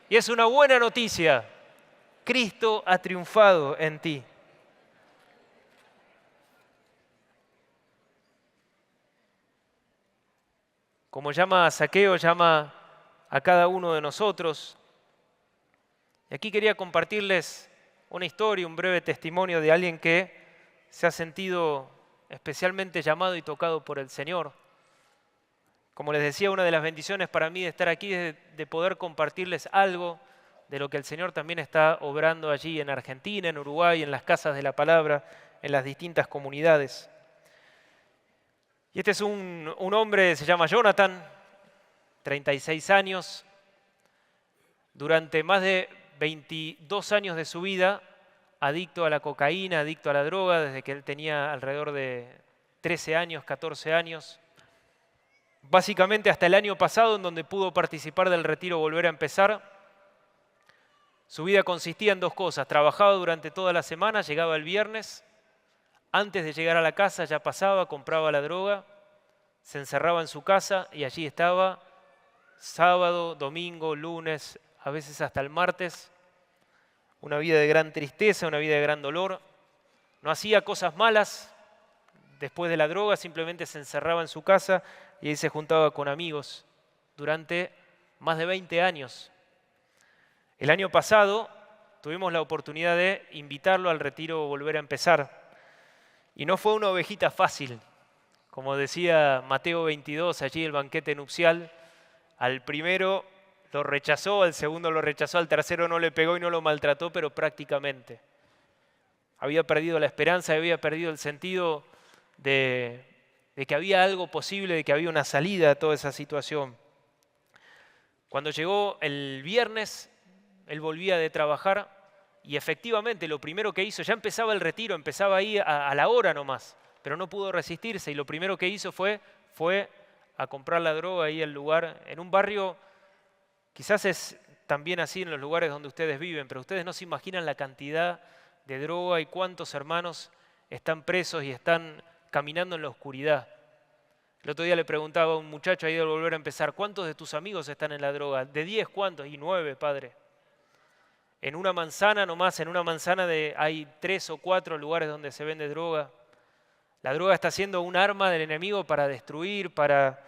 Y es una buena noticia. Cristo ha triunfado en ti. Como llama a Zaqueo, llama a cada uno de nosotros. Y aquí quería compartirles una historia, un breve testimonio de alguien que se ha sentido especialmente llamado y tocado por el Señor. Como les decía, una de las bendiciones para mí de estar aquí es de poder compartirles algo de lo que el Señor también está obrando allí en Argentina, en Uruguay, en las casas de la palabra, en las distintas comunidades. Y este es un hombre, se llama Jonathan, 36 años. Durante más de 22 años de su vida, adicto a la cocaína, adicto a la droga, desde que él tenía alrededor de 13 años, 14 años. Básicamente hasta el año pasado, en donde pudo participar del retiro Volver a Empezar. Su vida consistía en dos cosas. Trabajaba durante toda la semana, llegaba el viernes. Antes de llegar a la casa ya pasaba, compraba la droga, se encerraba en su casa y allí estaba sábado, domingo, lunes, a veces hasta el martes. Una vida de gran tristeza, una vida de gran dolor. No hacía cosas malas después de la droga, simplemente se encerraba en su casa y ahí se juntaba con amigos durante más de 20 años. El año pasado tuvimos la oportunidad de invitarlo al retiro Volver a Empezar. Y no fue una ovejita fácil. Como decía Mateo 22, allí el banquete nupcial, al primero lo rechazó, al segundo lo rechazó, al tercero no le pegó y no lo maltrató, pero prácticamente. Había perdido la esperanza, había perdido el sentido de que había algo posible, de que había una salida a toda esa situación. Cuando llegó el viernes, él volvía de trabajar y efectivamente lo primero que hizo, ya empezaba el retiro, empezaba ahí a la hora nomás, pero no pudo resistirse y lo primero que hizo fue a comprar la droga ahí al lugar, en un barrio, quizás es también así en los lugares donde ustedes viven, pero ustedes no se imaginan la cantidad de droga y cuántos hermanos están presos y están caminando en la oscuridad. El otro día le preguntaba a un muchacho ahí de Volver a Empezar, ¿cuántos de tus amigos están en la droga? ¿De 10 cuántos? Y 9, padre. En una manzana nomás, en una manzana hay 3 o 4 lugares donde se vende droga. La droga está siendo un arma del enemigo para destruir, para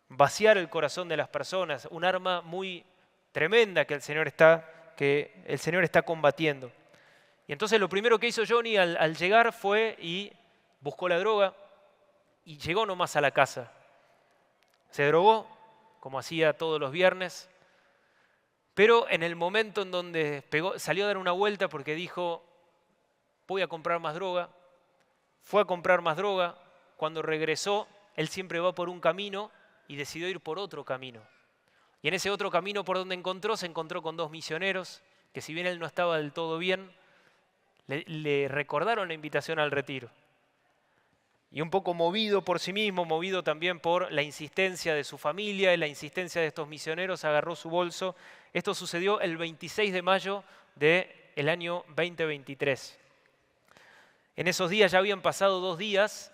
vaciar el corazón de las personas. Un arma muy tremenda que el Señor está combatiendo. Y entonces lo primero que hizo Johnny al llegar fue y buscó la droga y llegó nomás a la casa. Se drogó, como hacía todos los viernes. Pero en el momento en donde salió a dar una vuelta porque dijo, voy a comprar más droga, fue a comprar más droga, cuando regresó, él siempre va por un camino y decidió ir por otro camino. Y en ese otro camino por donde se encontró con 2 misioneros, que si bien él no estaba del todo bien, le recordaron la invitación al retiro. Y un poco movido por sí mismo, movido también por la insistencia de su familia y la insistencia de estos misioneros, agarró su bolso. Esto sucedió el 26 de mayo del año 2023. En esos días ya habían pasado 2 días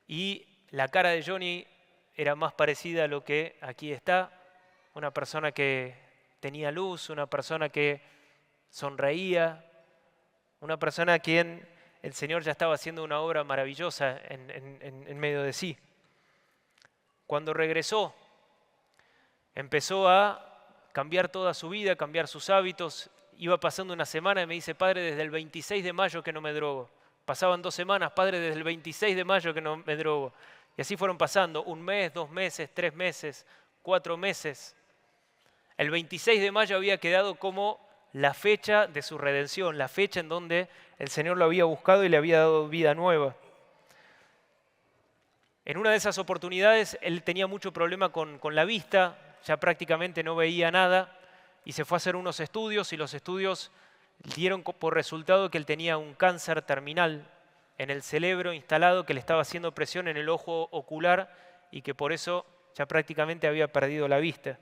y la cara de Johnny era más parecida a lo que aquí está. Una persona que tenía luz, una persona que sonreía, una persona a quien el Señor ya estaba haciendo una obra maravillosa en medio de sí. Cuando regresó, empezó a cambiar toda su vida, cambiar sus hábitos. Iba pasando una semana y me dice, padre, desde el 26 de mayo que no me drogo. Pasaban 2 semanas, padre, desde el 26 de mayo que no me drogo. Y así fueron pasando 1 mes, 2 meses, 3 meses, 4 meses. El 26 de mayo había quedado como la fecha de su redención, la fecha en donde el Señor lo había buscado y le había dado vida nueva. En una de esas oportunidades él tenía mucho problema con la vista, ya prácticamente no veía nada y se fue a hacer unos estudios y los estudios dieron por resultado que él tenía un cáncer terminal en el cerebro instalado que le estaba haciendo presión en el ojo ocular y que por eso ya prácticamente había perdido la vista.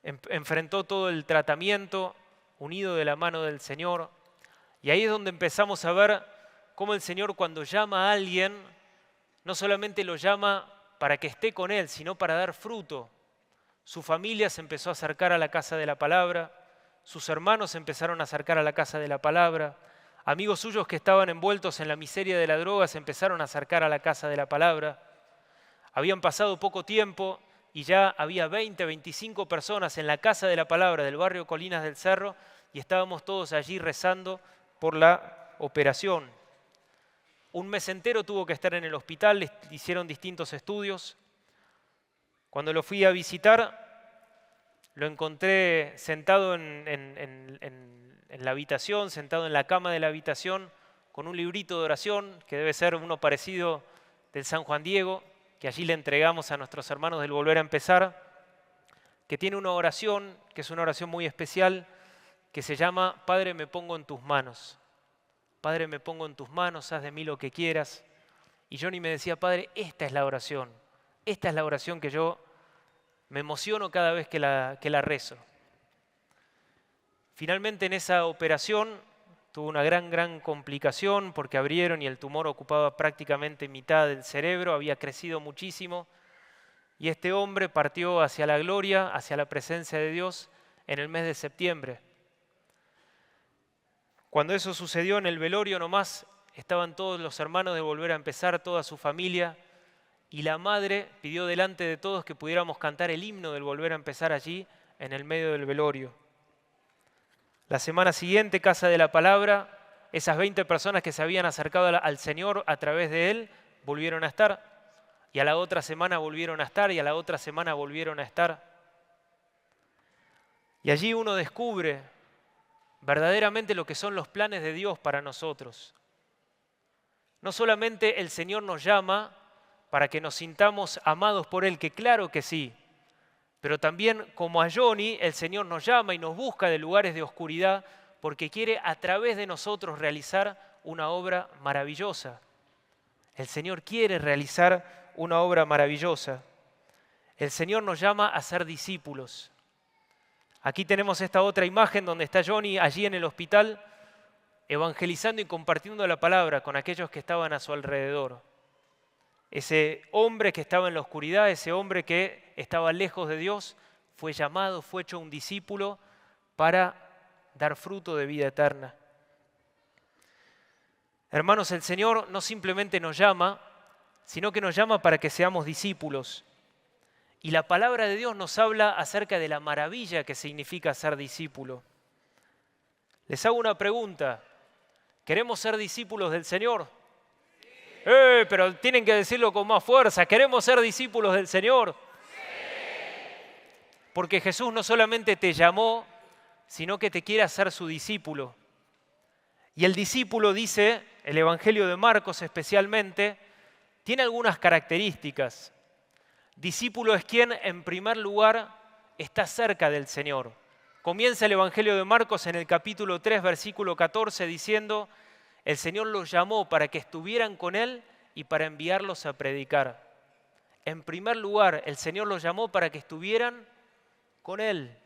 enfrentó todo el tratamiento unido de la mano del Señor. Y ahí es donde empezamos a ver cómo el Señor, cuando llama a alguien, no solamente lo llama para que esté con Él, sino para dar fruto. Su familia se empezó a acercar a la casa de la palabra, sus hermanos se empezaron a acercar a la casa de la palabra, amigos suyos que estaban envueltos en la miseria de la droga se empezaron a acercar a la casa de la palabra. Habían pasado poco tiempo y ya había 20, 25 personas en la casa de la palabra del barrio Colinas del Cerro y estábamos todos allí rezando por la operación. Un mes entero tuvo que estar en el hospital, le hicieron distintos estudios. Cuando lo fui a visitar, lo encontré sentado en la habitación, sentado en la cama de la habitación, con un librito de oración, que debe ser uno parecido del San Juan Diego, que allí le entregamos a nuestros hermanos del Volver a Empezar, que tiene una oración, que es una oración muy especial, que se llama Padre, me pongo en tus manos. Padre, me pongo en tus manos, haz de mí lo que quieras. Y Johnny me decía, Padre, esta es la oración que yo me emociono cada vez que la rezo. Finalmente en esa operación tuvo una gran complicación porque abrieron y el tumor ocupaba prácticamente mitad del cerebro, había crecido muchísimo y este hombre partió hacia la gloria, hacia la presencia de Dios en el mes de septiembre. Cuando eso sucedió en el velorio nomás, estaban todos los hermanos de Volver a Empezar, toda su familia, y la madre pidió delante de todos que pudiéramos cantar el himno del Volver a Empezar allí, en el medio del velorio. La semana siguiente, Casa de la Palabra, esas 20 personas que se habían acercado al Señor a través de Él, volvieron a estar. Y a la otra semana volvieron a estar, y a la otra semana volvieron a estar. Y allí uno descubre verdaderamente lo que son los planes de Dios para nosotros. No solamente el Señor nos llama para que nos sintamos amados por Él, que claro que sí, pero también como a Johnny, el Señor nos llama y nos busca de lugares de oscuridad porque quiere a través de nosotros realizar una obra maravillosa. El Señor quiere realizar una obra maravillosa. El Señor nos llama a ser discípulos. Aquí tenemos esta otra imagen donde está Johnny allí en el hospital evangelizando y compartiendo la palabra con aquellos que estaban a su alrededor. Ese hombre que estaba en la oscuridad, ese hombre que estaba lejos de Dios, fue llamado, fue hecho un discípulo para dar fruto de vida eterna. Hermanos, el Señor no simplemente nos llama, sino que nos llama para que seamos discípulos. Y la palabra de Dios nos habla acerca de la maravilla que significa ser discípulo. Les hago una pregunta. ¿Queremos ser discípulos del Señor? Pero tienen que decirlo con más fuerza. ¿Queremos ser discípulos del Señor? Porque Jesús no solamente te llamó, sino que te quiere hacer su discípulo. Y el discípulo, dice el Evangelio de Marcos especialmente, tiene algunas características. Discípulo es quien, en primer lugar, está cerca del Señor. Comienza el Evangelio de Marcos en el capítulo 3, versículo 14, diciendo: el Señor los llamó para que estuvieran con Él y para enviarlos a predicar. En primer lugar, el Señor los llamó para que estuvieran con Él.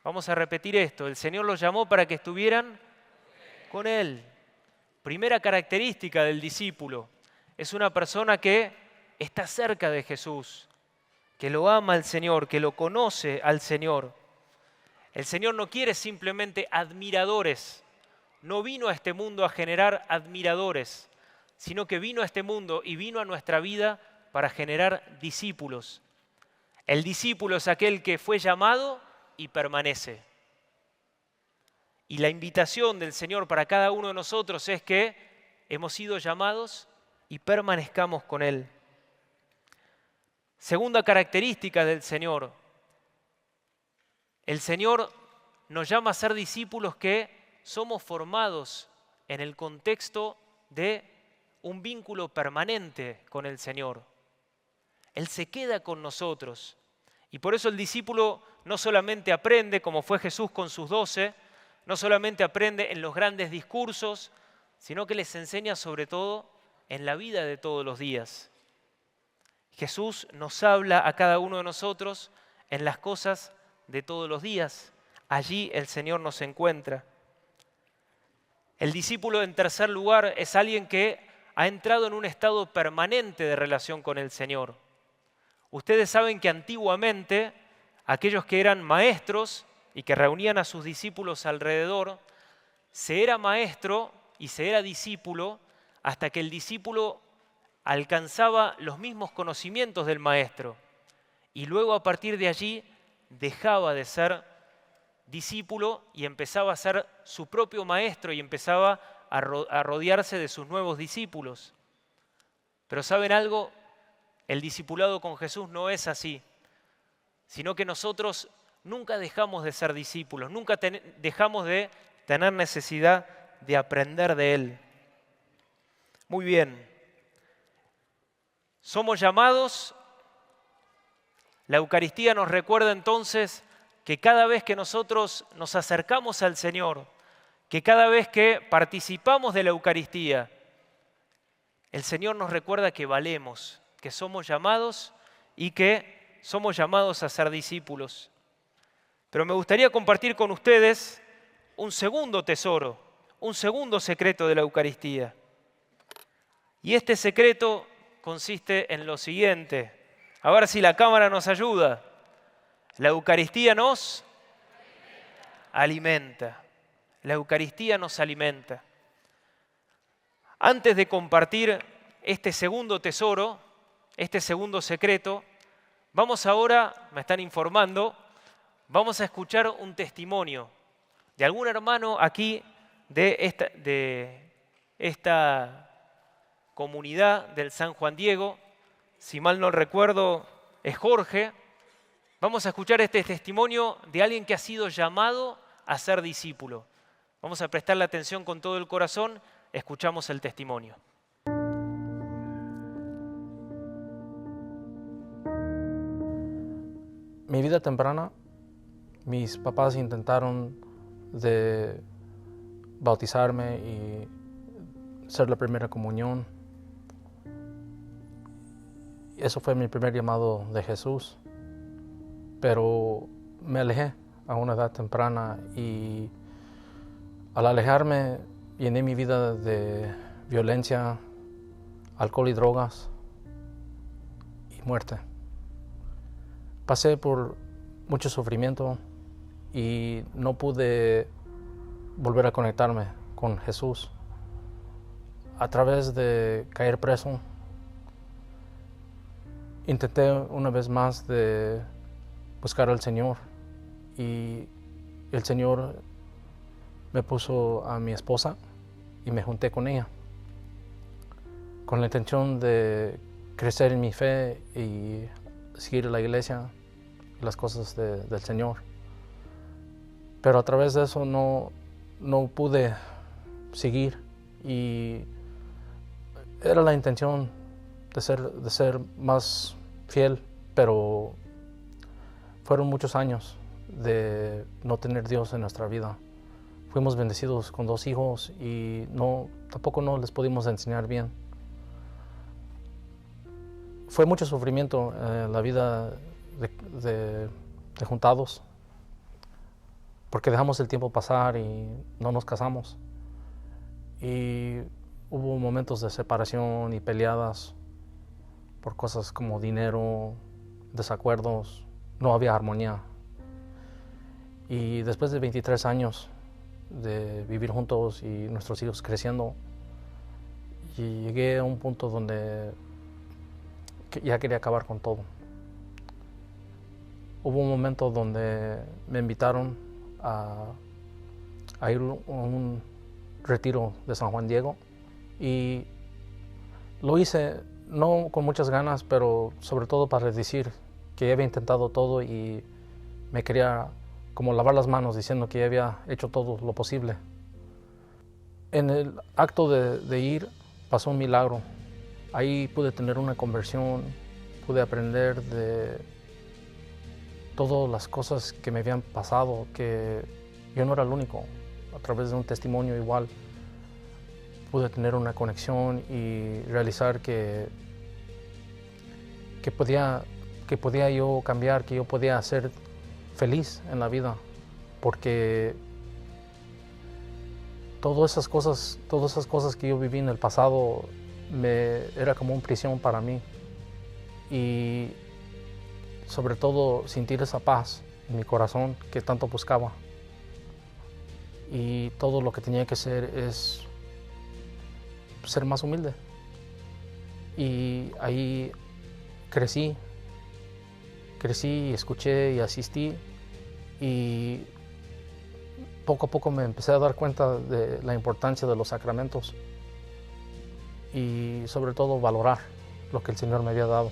Vamos a repetir esto. El Señor los llamó para que estuvieran con Él. Primera característica del discípulo. Es una persona que está cerca de Jesús, que lo ama al Señor, que lo conoce al Señor. El Señor no quiere simplemente admiradores. No vino a este mundo a generar admiradores, sino que vino a este mundo y vino a nuestra vida para generar discípulos. El discípulo es aquel que fue llamado y permanece. Y la invitación del Señor para cada uno de nosotros es que hemos sido llamados y permanezcamos con Él. Segunda característica del Señor. El Señor nos llama a ser discípulos que somos formados en el contexto de un vínculo permanente con el Señor. Él se queda con nosotros. Y por eso el discípulo no solamente aprende, como fue Jesús con sus 12, no solamente aprende en los grandes discursos, sino que les enseña sobre todo en la vida de todos los días. Jesús nos habla a cada uno de nosotros en las cosas de todos los días. Allí el Señor nos encuentra. El discípulo, en tercer lugar, es alguien que ha entrado en un estado permanente de relación con el Señor. Ustedes saben que antiguamente aquellos que eran maestros y que reunían a sus discípulos alrededor, se era maestro y se era discípulo hasta que el discípulo alcanzaba los mismos conocimientos del maestro. Y luego, a partir de allí, dejaba de ser discípulo y empezaba a ser su propio maestro y empezaba a rodearse de sus nuevos discípulos. Pero ¿saben algo? El discipulado con Jesús no es así, sino que nosotros nunca dejamos de ser discípulos, nunca dejamos de tener necesidad de aprender de Él. Muy bien. Somos llamados. La Eucaristía nos recuerda entonces que cada vez que nosotros nos acercamos al Señor, que cada vez que participamos de la Eucaristía, el Señor nos recuerda que valemos, que somos llamados y que somos llamados a ser discípulos. Pero me gustaría compartir con ustedes un segundo tesoro, un segundo secreto de la Eucaristía. Y este secreto consiste en lo siguiente. A ver si la cámara nos ayuda. La Eucaristía nos alimenta. La Eucaristía nos alimenta. Antes de compartir este segundo tesoro, este segundo secreto, vamos ahora, me están informando, vamos a escuchar un testimonio de algún hermano aquí de esta comunidad del San Juan Diego. Si mal no recuerdo, es Jorge. Vamos a escuchar este testimonio de alguien que ha sido llamado a ser discípulo. Vamos a prestarle atención con todo el corazón. Escuchamos el testimonio. Mi vida temprana, mis papás intentaron de bautizarme y hacer la primera comunión. Eso fue mi primer llamado de Jesús, pero me alejé a una edad temprana y al alejarme llené mi vida de violencia, alcohol y drogas y muerte. Pasé por mucho sufrimiento y no pude volver a conectarme con Jesús. A través de caer preso, intenté una vez más de buscar al Señor y el Señor me puso a mi esposa y me junté con ella con la intención de crecer en mi fe y seguir la iglesia y las cosas del Señor. Pero a través de eso no pude seguir y era la intención de ser más fiel, pero fueron muchos años de no tener Dios en nuestra vida. Fuimos bendecidos con 2 hijos y tampoco no les pudimos enseñar bien. Fue mucho sufrimiento en la vida de juntados, porque dejamos el tiempo pasar y no nos casamos. Y hubo momentos de separación y peleadas por cosas como dinero, desacuerdos, no había armonía. Y después de 23 años de vivir juntos y nuestros hijos creciendo, y llegué a un punto donde ya quería acabar con todo. Hubo un momento donde me invitaron a ir a un retiro de San Juan Diego y lo hice no con muchas ganas, pero sobre todo para decir que ya había intentado todo y me quería como lavar las manos diciendo que ya había hecho todo lo posible. En el acto de ir pasó un milagro. Ahí pude tener una conversión, pude aprender de todas las cosas que me habían pasado, que yo no era el único. A través de un testimonio igual pude tener una conexión y realizar que podía yo cambiar, que yo podía ser feliz en la vida, porque todas esas cosas que yo viví en el pasado era como una prisión para mí. Y sobre todo sentir esa paz en mi corazón que tanto buscaba. Y todo lo que tenía que hacer es ser más humilde. Y ahí crecí, escuché y asistí, y poco a poco me empecé a dar cuenta de la importancia de los sacramentos y sobre todo valorar lo que el Señor me había dado.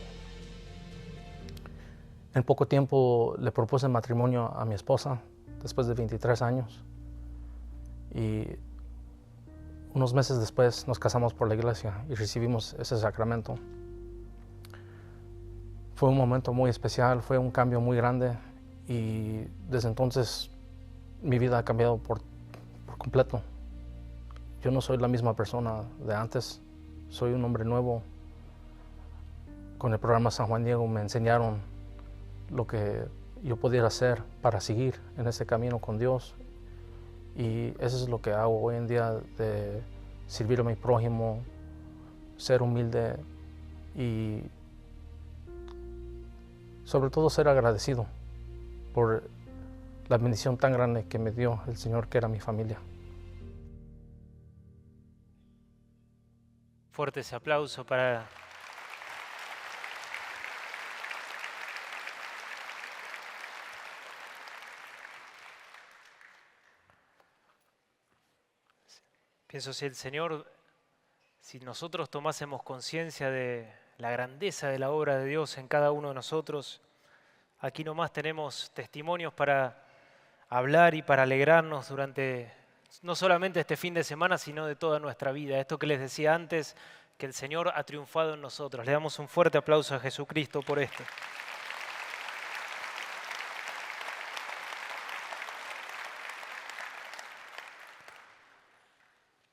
En poco tiempo le propuse matrimonio a mi esposa, después de 23 años. Y unos meses después nos casamos por la iglesia y recibimos ese sacramento. Fue un momento muy especial, fue un cambio muy grande, y desde entonces mi vida ha cambiado por completo. Yo no soy la misma persona de antes, soy un hombre nuevo. Con el programa San Juan Diego me enseñaron lo que yo pudiera hacer para seguir en ese camino con Dios, y eso es lo que hago hoy en día, de servir a mi prójimo, ser humilde y sobre todo ser agradecido por la bendición tan grande que me dio el Señor, que era mi familia. Fuerte ese aplauso para... Pienso si nosotros tomásemos conciencia de la grandeza de la obra de Dios en cada uno de nosotros, aquí nomás tenemos testimonios para hablar y para alegrarnos durante no solamente este fin de semana, sino de toda nuestra vida. Esto que les decía antes, que el Señor ha triunfado en nosotros. Le damos un fuerte aplauso a Jesucristo por esto.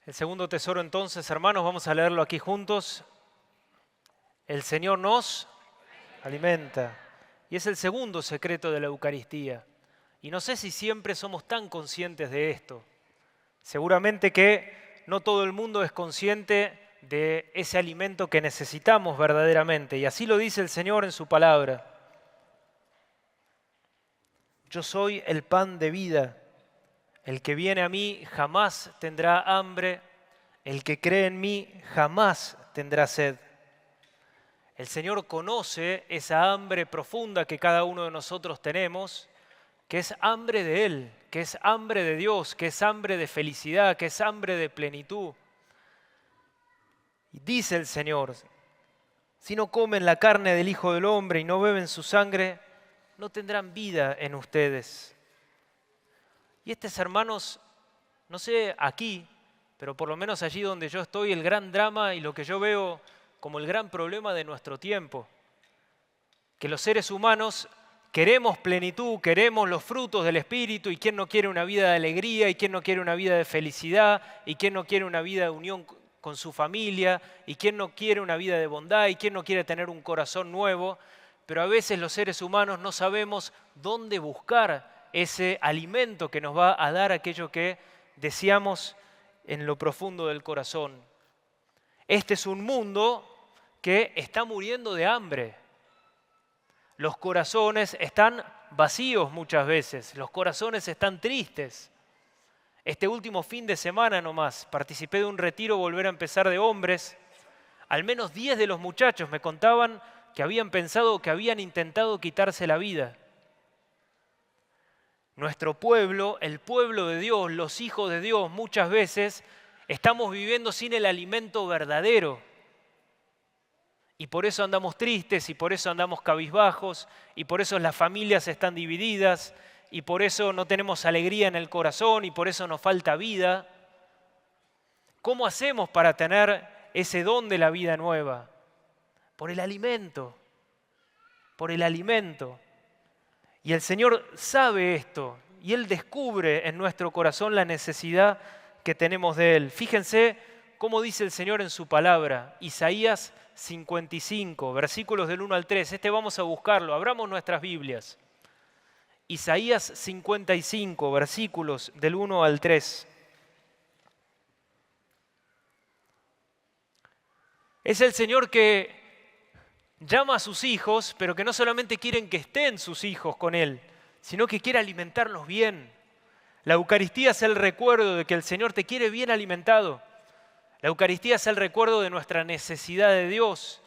El segundo tesoro entonces, hermanos, vamos a leerlo aquí juntos. El Señor nos alimenta. Y es el segundo secreto de la Eucaristía. Y no sé si siempre somos tan conscientes de esto. Seguramente que no todo el mundo es consciente de ese alimento que necesitamos verdaderamente. Y así lo dice el Señor en su palabra. Yo soy el pan de vida. El que viene a mí jamás tendrá hambre. El que cree en mí jamás tendrá sed. El Señor conoce esa hambre profunda que cada uno de nosotros tenemos, que es hambre de Él, que es hambre de Dios, que es hambre de felicidad, que es hambre de plenitud. Y dice el Señor, si no comen la carne del Hijo del Hombre y no beben su sangre, no tendrán vida en ustedes. Y hermanos, no sé aquí, pero por lo menos allí donde yo estoy, el gran drama y lo que yo veo como el gran problema de nuestro tiempo, que los seres humanos queremos plenitud, queremos los frutos del Espíritu, y quién no quiere una vida de alegría, y quién no quiere una vida de felicidad, y quién no quiere una vida de unión con su familia, y quién no quiere una vida de bondad, y quién no quiere tener un corazón nuevo, pero a veces los seres humanos no sabemos dónde buscar ese alimento que nos va a dar aquello que deseamos en lo profundo del corazón. Este es un mundo que está muriendo de hambre. Los corazones están vacíos muchas veces, los corazones están tristes. Este último fin de semana nomás participé de un retiro Volver a Empezar de hombres. Al menos 10 de los muchachos me contaban que habían pensado, que habían intentado quitarse la vida. Nuestro pueblo, el pueblo de Dios, los hijos de Dios, muchas veces estamos viviendo sin el alimento verdadero. Y por eso andamos tristes, y por eso andamos cabizbajos, y por eso las familias están divididas, y por eso no tenemos alegría en el corazón, y por eso nos falta vida. ¿Cómo hacemos para tener ese don de la vida nueva? Por el alimento, por el alimento. Y el Señor sabe esto, y Él descubre en nuestro corazón la necesidad que tenemos de Él. Fíjense cómo dice el Señor en su palabra, Isaías 55, versículos del 1 al 3. Vamos a buscarlo, abramos nuestras Biblias. Isaías 55, versículos del 1 al 3. Es el Señor que llama a sus hijos, pero que no solamente quieren que estén sus hijos con Él, sino que quiere alimentarlos bien. La Eucaristía es el recuerdo de que el Señor te quiere bien alimentado. La Eucaristía es el recuerdo de nuestra necesidad de Dios.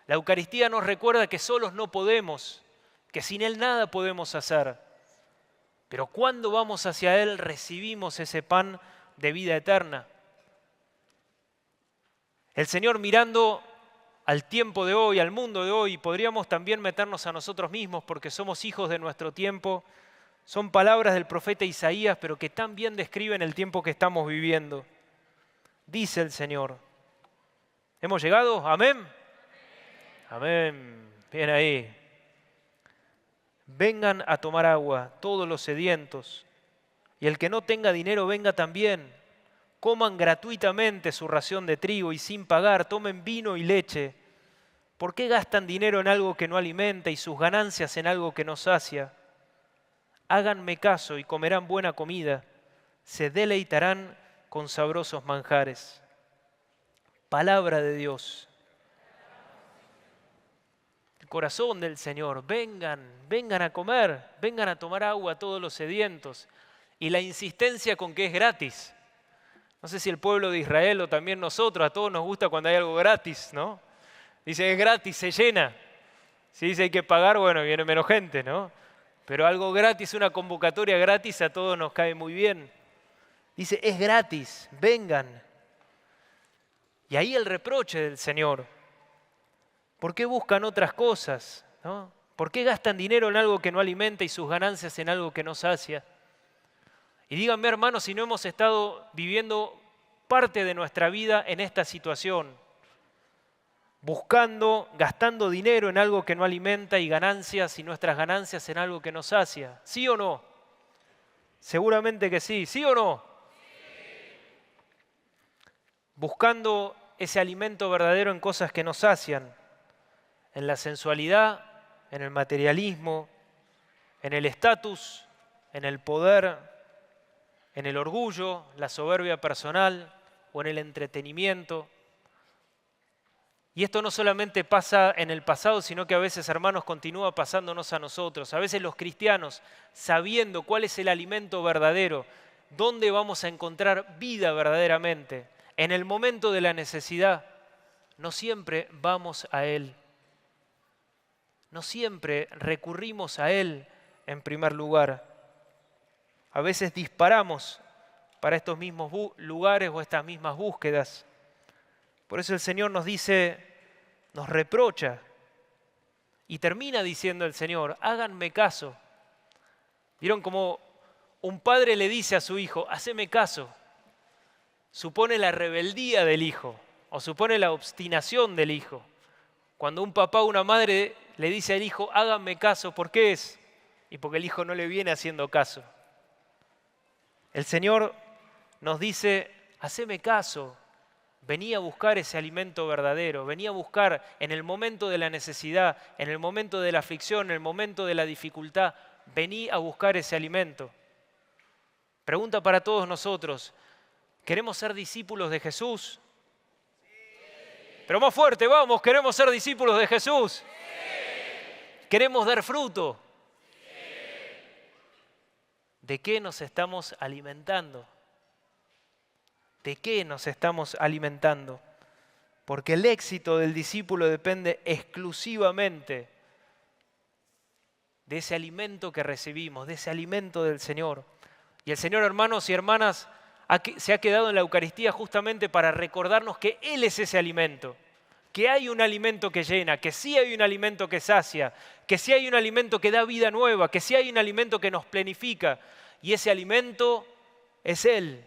La Eucaristía nos recuerda que solos no podemos, que sin Él nada podemos hacer. Pero cuando vamos hacia Él recibimos ese pan de vida eterna. El Señor, mirando al tiempo de hoy, al mundo de hoy, podríamos también meternos a nosotros mismos porque somos hijos de nuestro tiempo. Son palabras del profeta Isaías, pero que tan bien describen el tiempo que estamos viviendo. Dice el Señor. ¿Hemos llegado? ¿Amén? Amén. Bien ahí. Vengan a tomar agua todos los sedientos, y el que no tenga dinero venga también. Coman gratuitamente su ración de trigo y sin pagar, tomen vino y leche. ¿Por qué gastan dinero en algo que no alimenta y sus ganancias en algo que no sacia? Háganme caso y comerán buena comida, se deleitarán con sabrosos manjares. Palabra de Dios. El corazón del Señor, vengan a comer, vengan a tomar agua todos los sedientos. Y la insistencia con que es gratis. No sé si el pueblo de Israel o también nosotros, a todos nos gusta cuando hay algo gratis, ¿no? Dice, es gratis, se llena. Si dice hay que pagar, bueno, viene menos gente, ¿no? Pero algo gratis, una convocatoria gratis, a todos nos cae muy bien. Dice, es gratis, vengan. Y ahí el reproche del Señor. ¿Por qué buscan otras cosas? ¿No? ¿Por qué gastan dinero en algo que no alimenta y sus ganancias en algo que no sacia? Y díganme, hermanos, si no hemos estado viviendo parte de nuestra vida en esta situación, gastando dinero en algo que no alimenta y ganancias y nuestras ganancias en algo que nos sacia. ¿Sí o no? Seguramente que sí. ¿Sí o no? Sí. Buscando ese alimento verdadero en cosas que nos sacian, en la sensualidad, en el materialismo, en el estatus, en el poder, en el orgullo, la soberbia personal o en el entretenimiento. Y esto no solamente pasa en el pasado, sino que a veces, hermanos, continúa pasándonos a nosotros. A veces los cristianos, sabiendo cuál es el alimento verdadero, dónde vamos a encontrar vida verdaderamente, en el momento de la necesidad, no siempre vamos a Él. No siempre recurrimos a Él en primer lugar. A veces disparamos para estos mismos lugares o estas mismas búsquedas. Por eso el Señor nos dice, nos reprocha y termina diciendo el Señor, háganme caso. ¿Vieron cómo un padre le dice a su hijo, haceme caso? Supone la rebeldía del hijo o supone la obstinación del hijo. Cuando un papá o una madre le dice al hijo, háganme caso, ¿por qué es? Y porque el hijo no le viene haciendo caso. El Señor nos dice, haceme caso, vení a buscar ese alimento verdadero, vení a buscar en el momento de la necesidad, en el momento de la aflicción, en el momento de la dificultad, vení a buscar ese alimento. Pregunta para todos nosotros, ¿queremos ser discípulos de Jesús? Pero más fuerte, vamos, ¿queremos ser discípulos de Jesús? ¿Queremos dar fruto? ¿De qué nos estamos alimentando? ¿De qué nos estamos alimentando? Porque el éxito del discípulo depende exclusivamente de ese alimento que recibimos, de ese alimento del Señor. Y el Señor, hermanos y hermanas, se ha quedado en la Eucaristía justamente para recordarnos que Él es ese alimento, que hay un alimento que llena, que sí hay un alimento que sacia, que sí hay un alimento que da vida nueva, que sí hay un alimento que nos plenifica, y ese alimento es Él.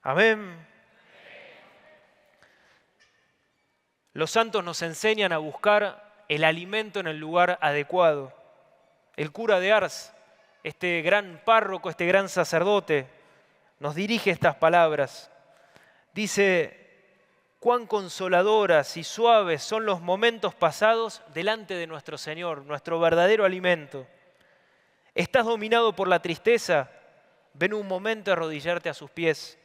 Amén. Los santos nos enseñan a buscar el alimento en el lugar adecuado. El cura de Ars, este gran párroco, este gran sacerdote, nos dirige estas palabras. Dice, cuán consoladoras y suaves son los momentos pasados delante de nuestro Señor, nuestro verdadero alimento. ¿Estás dominado por la tristeza? Ven un momento a arrodillarte a sus pies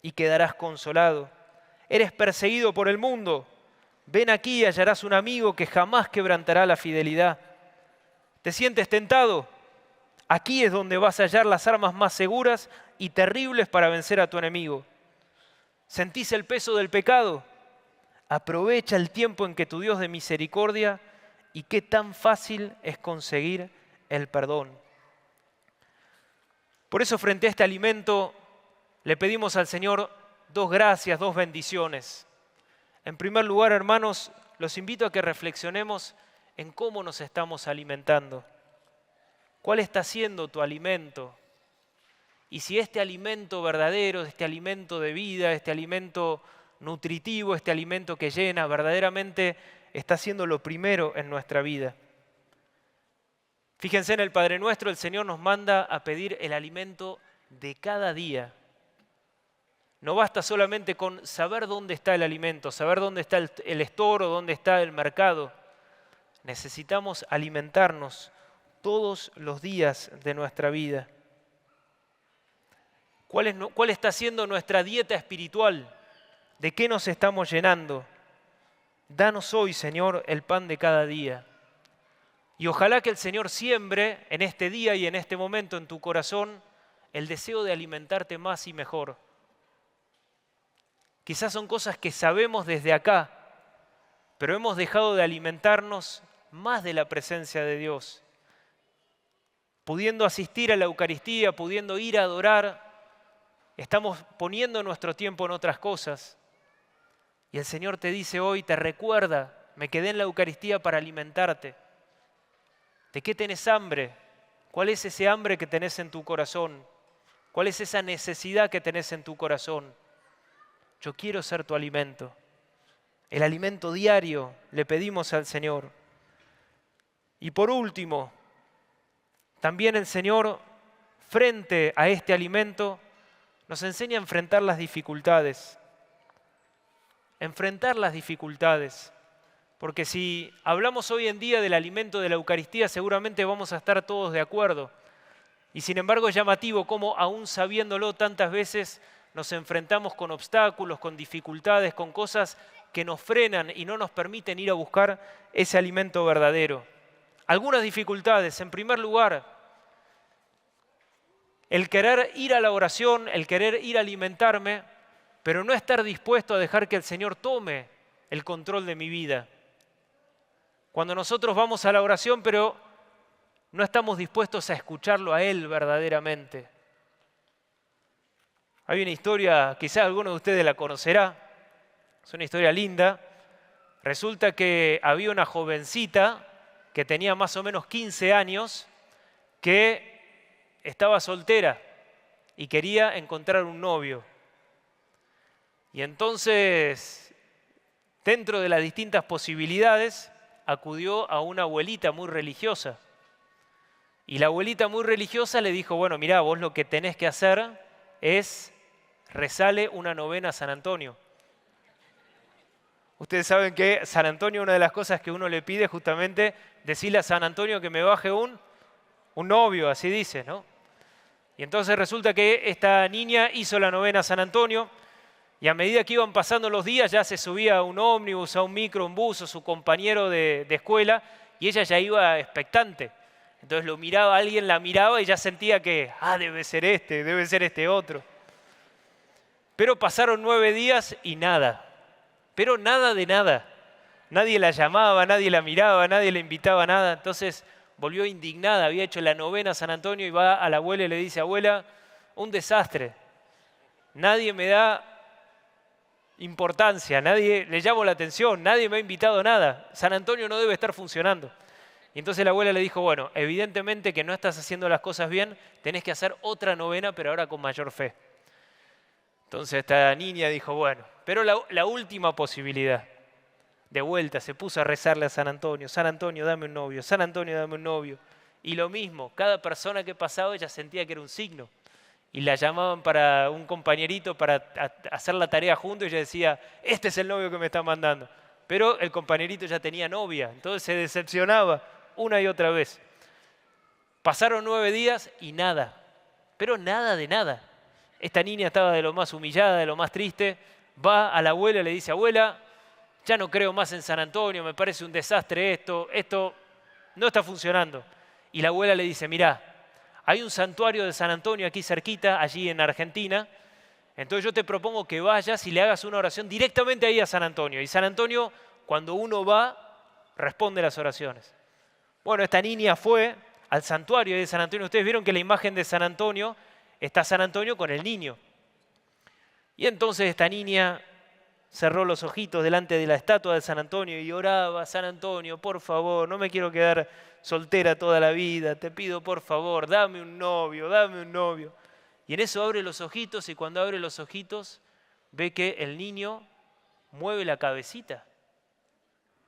y quedarás consolado. ¿Eres perseguido por el mundo? Ven aquí y hallarás un amigo que jamás quebrantará la fidelidad. ¿Te sientes tentado? Aquí es donde vas a hallar las armas más seguras y terribles para vencer a tu enemigo. ¿Sentís el peso del pecado? Aprovecha el tiempo en que tu Dios de misericordia y qué tan fácil es conseguir el perdón. Por eso, frente a este alimento, le pedimos al Señor dos gracias, dos bendiciones. En primer lugar, hermanos, los invito a que reflexionemos en cómo nos estamos alimentando. ¿Cuál está siendo tu alimento? Y si este alimento verdadero, este alimento de vida, este alimento nutritivo, este alimento que llena, verdaderamente está siendo lo primero en nuestra vida. Fíjense en el Padre Nuestro, el Señor nos manda a pedir el alimento de cada día. No basta solamente con saber dónde está el alimento, saber dónde está el store o dónde está el mercado. Necesitamos alimentarnos todos los días de nuestra vida. ¿Cuál está siendo nuestra dieta espiritual? ¿De qué nos estamos llenando? Danos hoy, Señor, el pan de cada día. Y ojalá que el Señor siembre en este día y en este momento en tu corazón el deseo de alimentarte más y mejor. Quizás son cosas que sabemos desde acá, pero hemos dejado de alimentarnos más de la presencia de Dios. Pudiendo asistir a la Eucaristía, pudiendo ir a adorar, estamos poniendo nuestro tiempo en otras cosas. Y el Señor te dice hoy, te recuerda, me quedé en la Eucaristía para alimentarte. ¿De qué tenés hambre? ¿Cuál es ese hambre que tenés en tu corazón? ¿Cuál es esa necesidad que tenés en tu corazón? Yo quiero ser tu alimento. El alimento diario le pedimos al Señor. Y por último, también el Señor, frente a este alimento, nos enseña a enfrentar las dificultades. Enfrentar las dificultades. Porque si hablamos hoy en día del alimento de la Eucaristía, seguramente vamos a estar todos de acuerdo. Y sin embargo es llamativo cómo, aún sabiéndolo tantas veces, nos enfrentamos con obstáculos, con dificultades, con cosas que nos frenan y no nos permiten ir a buscar ese alimento verdadero. Algunas dificultades. En primer lugar, el querer ir a la oración, el querer ir a alimentarme, pero no estar dispuesto a dejar que el Señor tome el control de mi vida. Cuando nosotros vamos a la oración, pero no estamos dispuestos a escucharlo a Él verdaderamente. Hay una historia, quizás alguno de ustedes la conocerá, es una historia linda. Resulta que había una jovencita que tenía más o menos 15 años que estaba soltera y quería encontrar un novio. Y entonces, dentro de las distintas posibilidades, acudió a una abuelita muy religiosa. Y la abuelita muy religiosa le dijo, bueno, mirá, vos lo que tenés que hacer es rezarle una novena a San Antonio. Ustedes saben que San Antonio, una de las cosas que uno le pide es justamente decirle a San Antonio que me baje un novio, así dice, ¿no? Y entonces resulta que esta niña hizo la novena a San Antonio y a medida que iban pasando los días ya se subía a un ómnibus, a un micro, un bus o su compañero de escuela y ella ya iba expectante. Entonces lo miraba, alguien la miraba y ya sentía que, debe ser este otro. Pero pasaron 9 días y nada. Pero nada de nada. Nadie la llamaba, nadie la miraba, nadie la invitaba a nada. Entonces volvió indignada, había hecho la novena a San Antonio y va a la abuela y le dice, abuela, un desastre. Nadie me da importancia, nadie le llamo la atención, nadie me ha invitado a nada. San Antonio no debe estar funcionando. Y entonces la abuela le dijo, bueno, evidentemente que no estás haciendo las cosas bien, tenés que hacer otra novena, pero ahora con mayor fe. Entonces esta niña dijo, bueno, pero la última posibilidad. De vuelta se puso a rezarle a San Antonio, dame un novio, San Antonio, dame un novio. Y lo mismo, cada persona que pasaba ella sentía que era un signo. Y la llamaban para un compañerito para hacer la tarea juntos y ella decía, este es el novio que me está mandando. Pero el compañerito ya tenía novia, entonces se decepcionaba una y otra vez. Pasaron 9 días y nada, pero nada de nada. Esta niña estaba de lo más humillada, de lo más triste. Va a la abuela y le dice, abuela, ya no creo más en San Antonio, me parece un desastre esto no está funcionando. Y la abuela le dice, mirá, hay un santuario de San Antonio aquí cerquita, allí en Argentina. Entonces yo te propongo que vayas y le hagas una oración directamente ahí a San Antonio. Y San Antonio, cuando uno va, responde las oraciones. Bueno, esta niña fue al santuario de San Antonio. Ustedes vieron que la imagen de San Antonio está San Antonio con el niño. Y entonces esta niña cerró los ojitos delante de la estatua de San Antonio y oraba, San Antonio, por favor, no me quiero quedar soltera toda la vida, te pido por favor, dame un novio, dame un novio. Y en eso abre los ojitos y cuando abre los ojitos ve que el niño mueve la cabecita.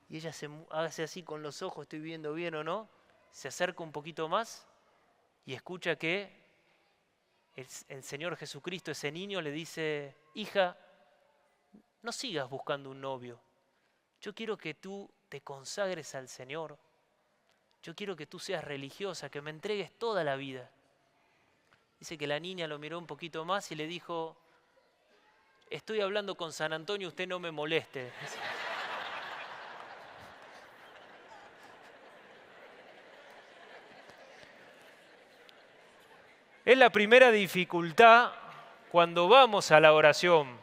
Y ella se hace así con los ojos, estoy viendo bien o no, se acerca un poquito más y escucha que el Señor Jesucristo, ese niño, le dice, hija, no sigas buscando un novio. Yo quiero que tú te consagres al Señor. Yo quiero que tú seas religiosa, que me entregues toda la vida. Dice que la niña lo miró un poquito más y le dijo, estoy hablando con San Antonio, usted no me moleste. Es la primera dificultad cuando vamos a la oración.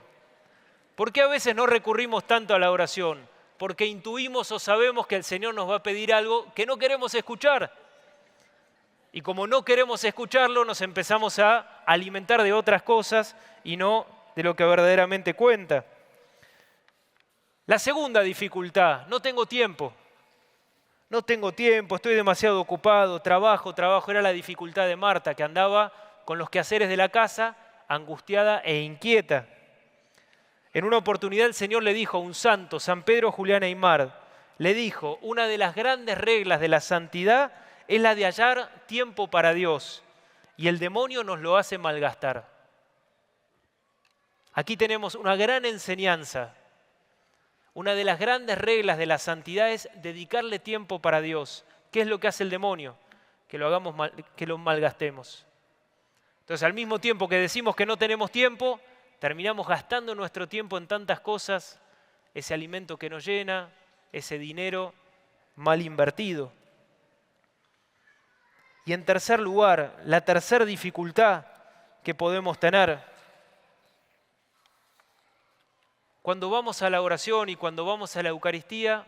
¿Por qué a veces no recurrimos tanto a la oración? Porque intuimos o sabemos que el Señor nos va a pedir algo que no queremos escuchar. Y como no queremos escucharlo, nos empezamos a alimentar de otras cosas y no de lo que verdaderamente cuenta. La segunda dificultad, no tengo tiempo. No tengo tiempo, estoy demasiado ocupado, trabajo. Era la dificultad de Marta, que andaba con los quehaceres de la casa, angustiada e inquieta. En una oportunidad el Señor le dijo a un santo, San Pedro Julián Aymar, le dijo, una de las grandes reglas de la santidad es la de hallar tiempo para Dios, y el demonio nos lo hace malgastar. Aquí tenemos una gran enseñanza. Una de las grandes reglas de la santidad es dedicarle tiempo para Dios. ¿Qué es lo que hace el demonio? Que lo malgastemos. Entonces, al mismo tiempo que decimos que no tenemos tiempo, terminamos gastando nuestro tiempo en tantas cosas, ese alimento que nos llena, ese dinero mal invertido. Y en tercer lugar, la tercera dificultad que podemos tener, cuando vamos a la oración y cuando vamos a la Eucaristía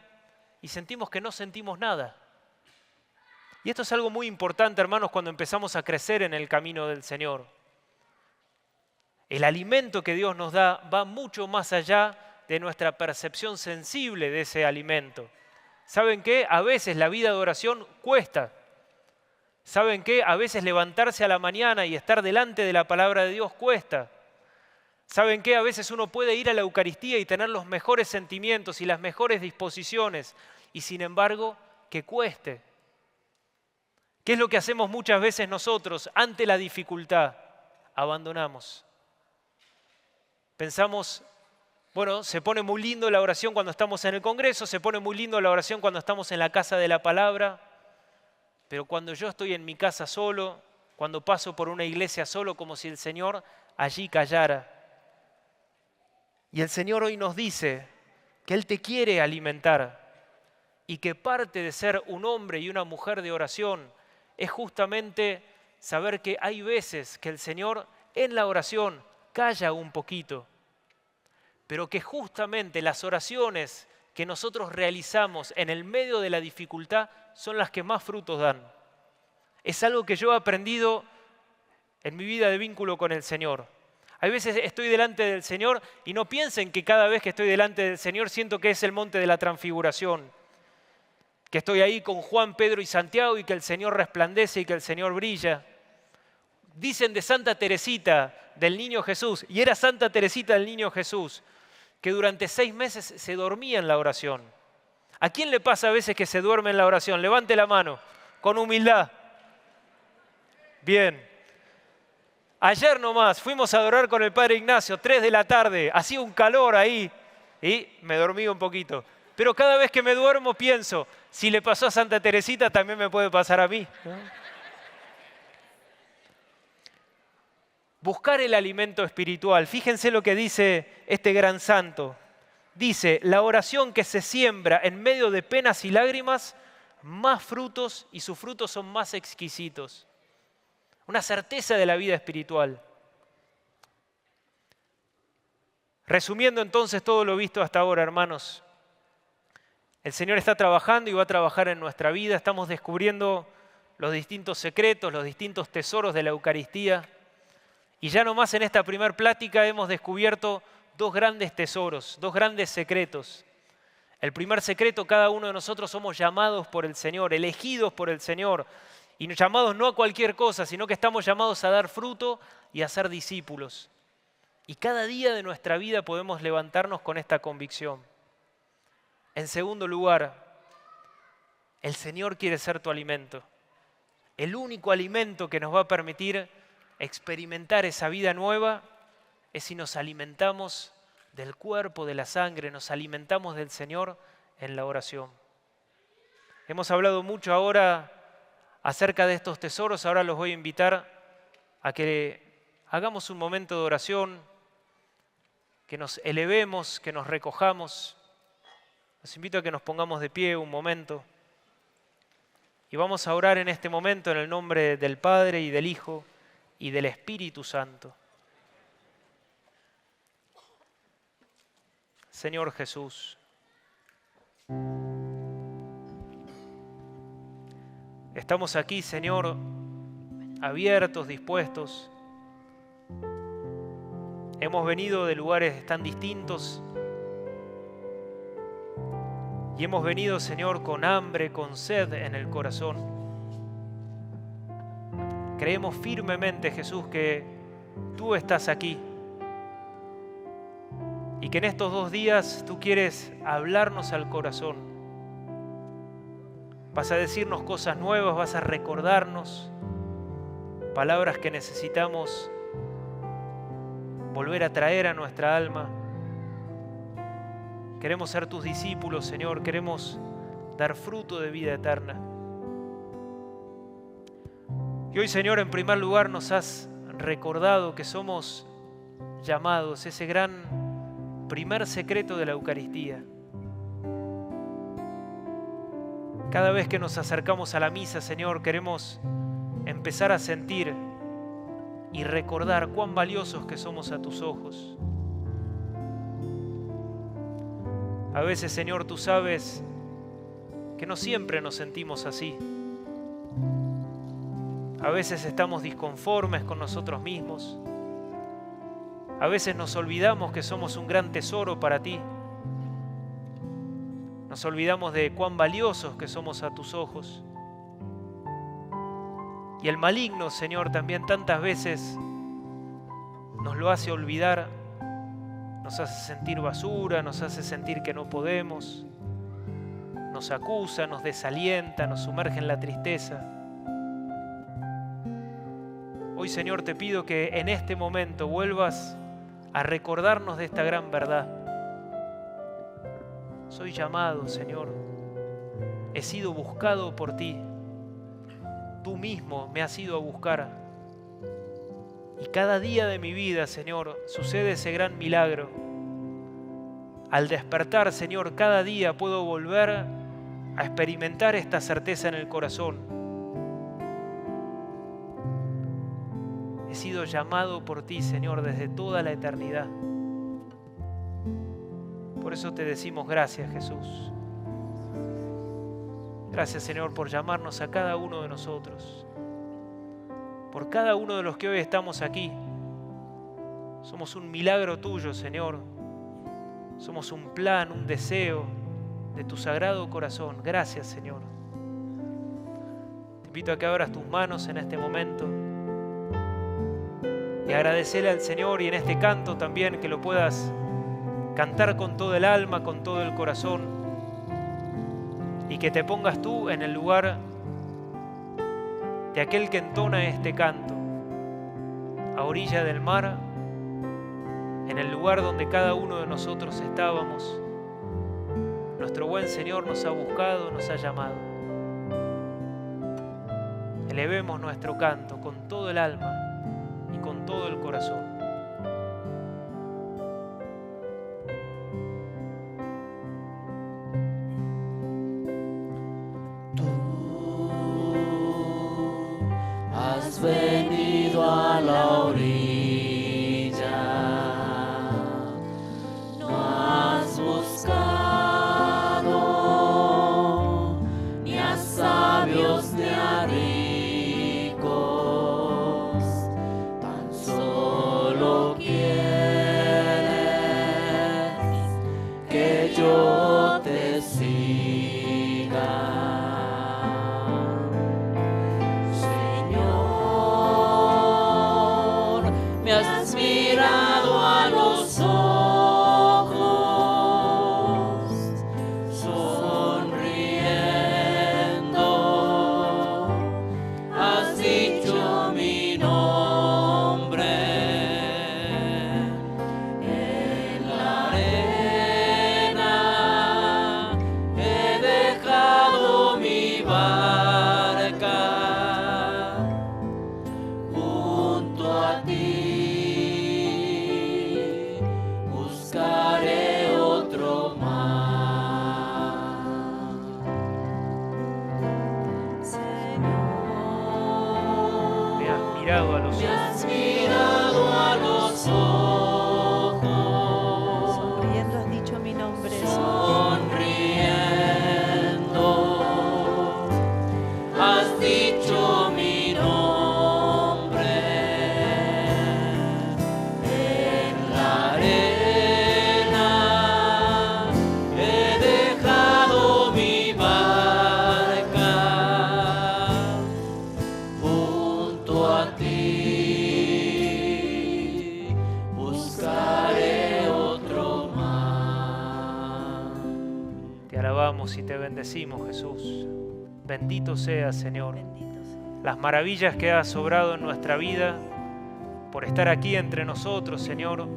y sentimos que no sentimos nada. Y esto es algo muy importante, hermanos, cuando empezamos a crecer en el camino del Señor. El alimento que Dios nos da va mucho más allá de nuestra percepción sensible de ese alimento. ¿Saben qué? A veces la vida de oración cuesta. ¿Saben qué? A veces levantarse a la mañana y estar delante de la palabra de Dios cuesta. ¿Saben qué? A veces uno puede ir a la Eucaristía y tener los mejores sentimientos y las mejores disposiciones y sin embargo que cueste. ¿Qué es lo que hacemos muchas veces nosotros ante la dificultad? Abandonamos. Pensamos, bueno, se pone muy lindo la oración cuando estamos en el Congreso, se pone muy lindo la oración cuando estamos en la casa de la palabra, pero cuando yo estoy en mi casa solo, cuando paso por una iglesia solo, como si el Señor allí callara. Y el Señor hoy nos dice que Él te quiere alimentar y que parte de ser un hombre y una mujer de oración es justamente saber que hay veces que el Señor en la oración calla un poquito, pero que justamente las oraciones que nosotros realizamos en el medio de la dificultad son las que más frutos dan. Es algo que yo he aprendido en mi vida de vínculo con el Señor. Hay veces estoy delante del Señor y no piensen que cada vez que estoy delante del Señor siento que es el monte de la transfiguración, que estoy ahí con Juan, Pedro y Santiago y que el Señor resplandece y que el Señor brilla. Dicen de Santa Teresita del Niño Jesús, y era Santa Teresita del Niño Jesús, que durante 6 meses se dormía en la oración. ¿A quién le pasa a veces que se duerme en la oración? Levante la mano, con humildad. Bien. Ayer nomás fuimos a adorar con el Padre Ignacio, 3 de la tarde, hacía un calor ahí y me dormí un poquito. Pero cada vez que me duermo pienso, si le pasó a Santa Teresita también me puede pasar a mí, ¿no? buscar el alimento espiritual. Fíjense lo que dice este gran santo. Dice, la oración que se siembra en medio de penas y lágrimas, más frutos y sus frutos son más exquisitos. Una certeza de la vida espiritual. Resumiendo entonces todo lo visto hasta ahora, hermanos, el Señor está trabajando y va a trabajar en nuestra vida. Estamos descubriendo los distintos secretos, los distintos tesoros de la Eucaristía. Y ya nomás en esta primera plática hemos descubierto dos grandes tesoros, dos grandes secretos. El primer secreto, cada uno de nosotros somos llamados por el Señor, elegidos por el Señor. Y llamados no a cualquier cosa, sino que estamos llamados a dar fruto y a ser discípulos. Y cada día de nuestra vida podemos levantarnos con esta convicción. En segundo lugar, el Señor quiere ser tu alimento. El único alimento que nos va a permitir experimentar esa vida nueva es si nos alimentamos del cuerpo, de la sangre, nos alimentamos del Señor en la oración. Hemos hablado mucho ahora acerca de estos tesoros, ahora los voy a invitar a que hagamos un momento de oración, que nos elevemos, que nos recojamos. Los invito a que nos pongamos de pie un momento y vamos a orar en este momento en el nombre del Padre y del Hijo y del Espíritu Santo. Señor Jesús, estamos aquí, Señor, abiertos, dispuestos. Hemos venido de lugares tan distintos y hemos venido, Señor, con hambre, con sed en el corazón. Creemos firmemente, Jesús, que tú estás aquí y que en estos 2 días tú quieres hablarnos al corazón. Vas a decirnos cosas nuevas, vas a recordarnos palabras que necesitamos volver a traer a nuestra alma. Queremos ser tus discípulos, Señor, queremos dar fruto de vida eterna. Y hoy, Señor, en primer lugar nos has recordado que somos llamados, ese gran primer secreto de la Eucaristía. Cada vez que nos acercamos a la misa, Señor, queremos empezar a sentir y recordar cuán valiosos que somos a tus ojos. A veces, Señor, tú sabes que no siempre nos sentimos así. A veces estamos disconformes con nosotros mismos. A veces nos olvidamos que somos un gran tesoro para ti. Nos olvidamos de cuán valiosos que somos a tus ojos. Y el maligno, Señor, también tantas veces nos lo hace olvidar. Nos hace sentir basura, nos hace sentir que no podemos, nos acusa, nos desalienta, nos sumerge en la tristeza. Hoy, Señor, te pido que en este momento vuelvas a recordarnos de esta gran verdad. Soy llamado, Señor, he sido buscado por ti, tú mismo me has ido a buscar. Y cada día de mi vida, Señor, sucede ese gran milagro. Al despertar, Señor, cada día puedo volver a experimentar esta certeza en el corazón. He sido llamado por ti, Señor, desde toda la eternidad. Por eso te decimos gracias, Jesús. Gracias, Señor, por llamarnos a cada uno de nosotros. Por cada uno de los que hoy estamos aquí. Somos un milagro tuyo, Señor. Somos un plan, un deseo de tu sagrado corazón. Gracias, Señor. Te invito a que abras tus manos en este momento y agradecerle al Señor, y en este canto también que lo puedas cantar con todo el alma, con todo el corazón, y que te pongas tú en el lugar de aquel que entona este canto, a orilla del mar, en el lugar donde cada uno de nosotros estábamos. Nuestro buen Señor nos ha buscado, nos ha llamado. Elevemos nuestro canto con todo el alma y con todo el corazón. Has venido a la orilla, no has buscado ni a sabios ni a ricos, tan solo quieres que yo te siga. Me has mirado a los ojos, sonriendo, has dicho mi nombre. En la arena he dejado mi barca junto a ti. Buscaré otro mar. Señor, Me has mirado a los Me ojos. has mirado a los ojos, sonriendo has dicho mi nombre. sonriendo, has dicho mi nombre. En la arena he dejado mi barca junto a ti. Buscaré otro mar. Te alabamos y te bendecimos, Jesús. Bendito seas, Señor. Bendito sea. Las maravillas que has obrado en nuestra vida, por estar aquí entre nosotros, Señor,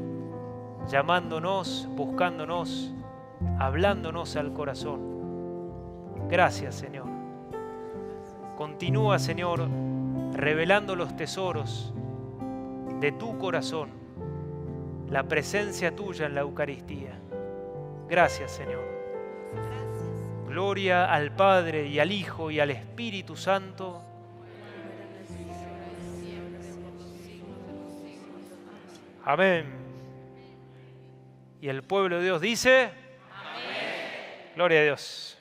llamándonos, buscándonos, hablándonos al corazón. Gracias, Señor. Continúa, Señor, revelando los tesoros de tu corazón, la presencia tuya en la Eucaristía. Gracias, Señor. Gloria al Padre y al Hijo y al Espíritu Santo. Amén. Y el pueblo de Dios dice: Amén. Gloria a Dios.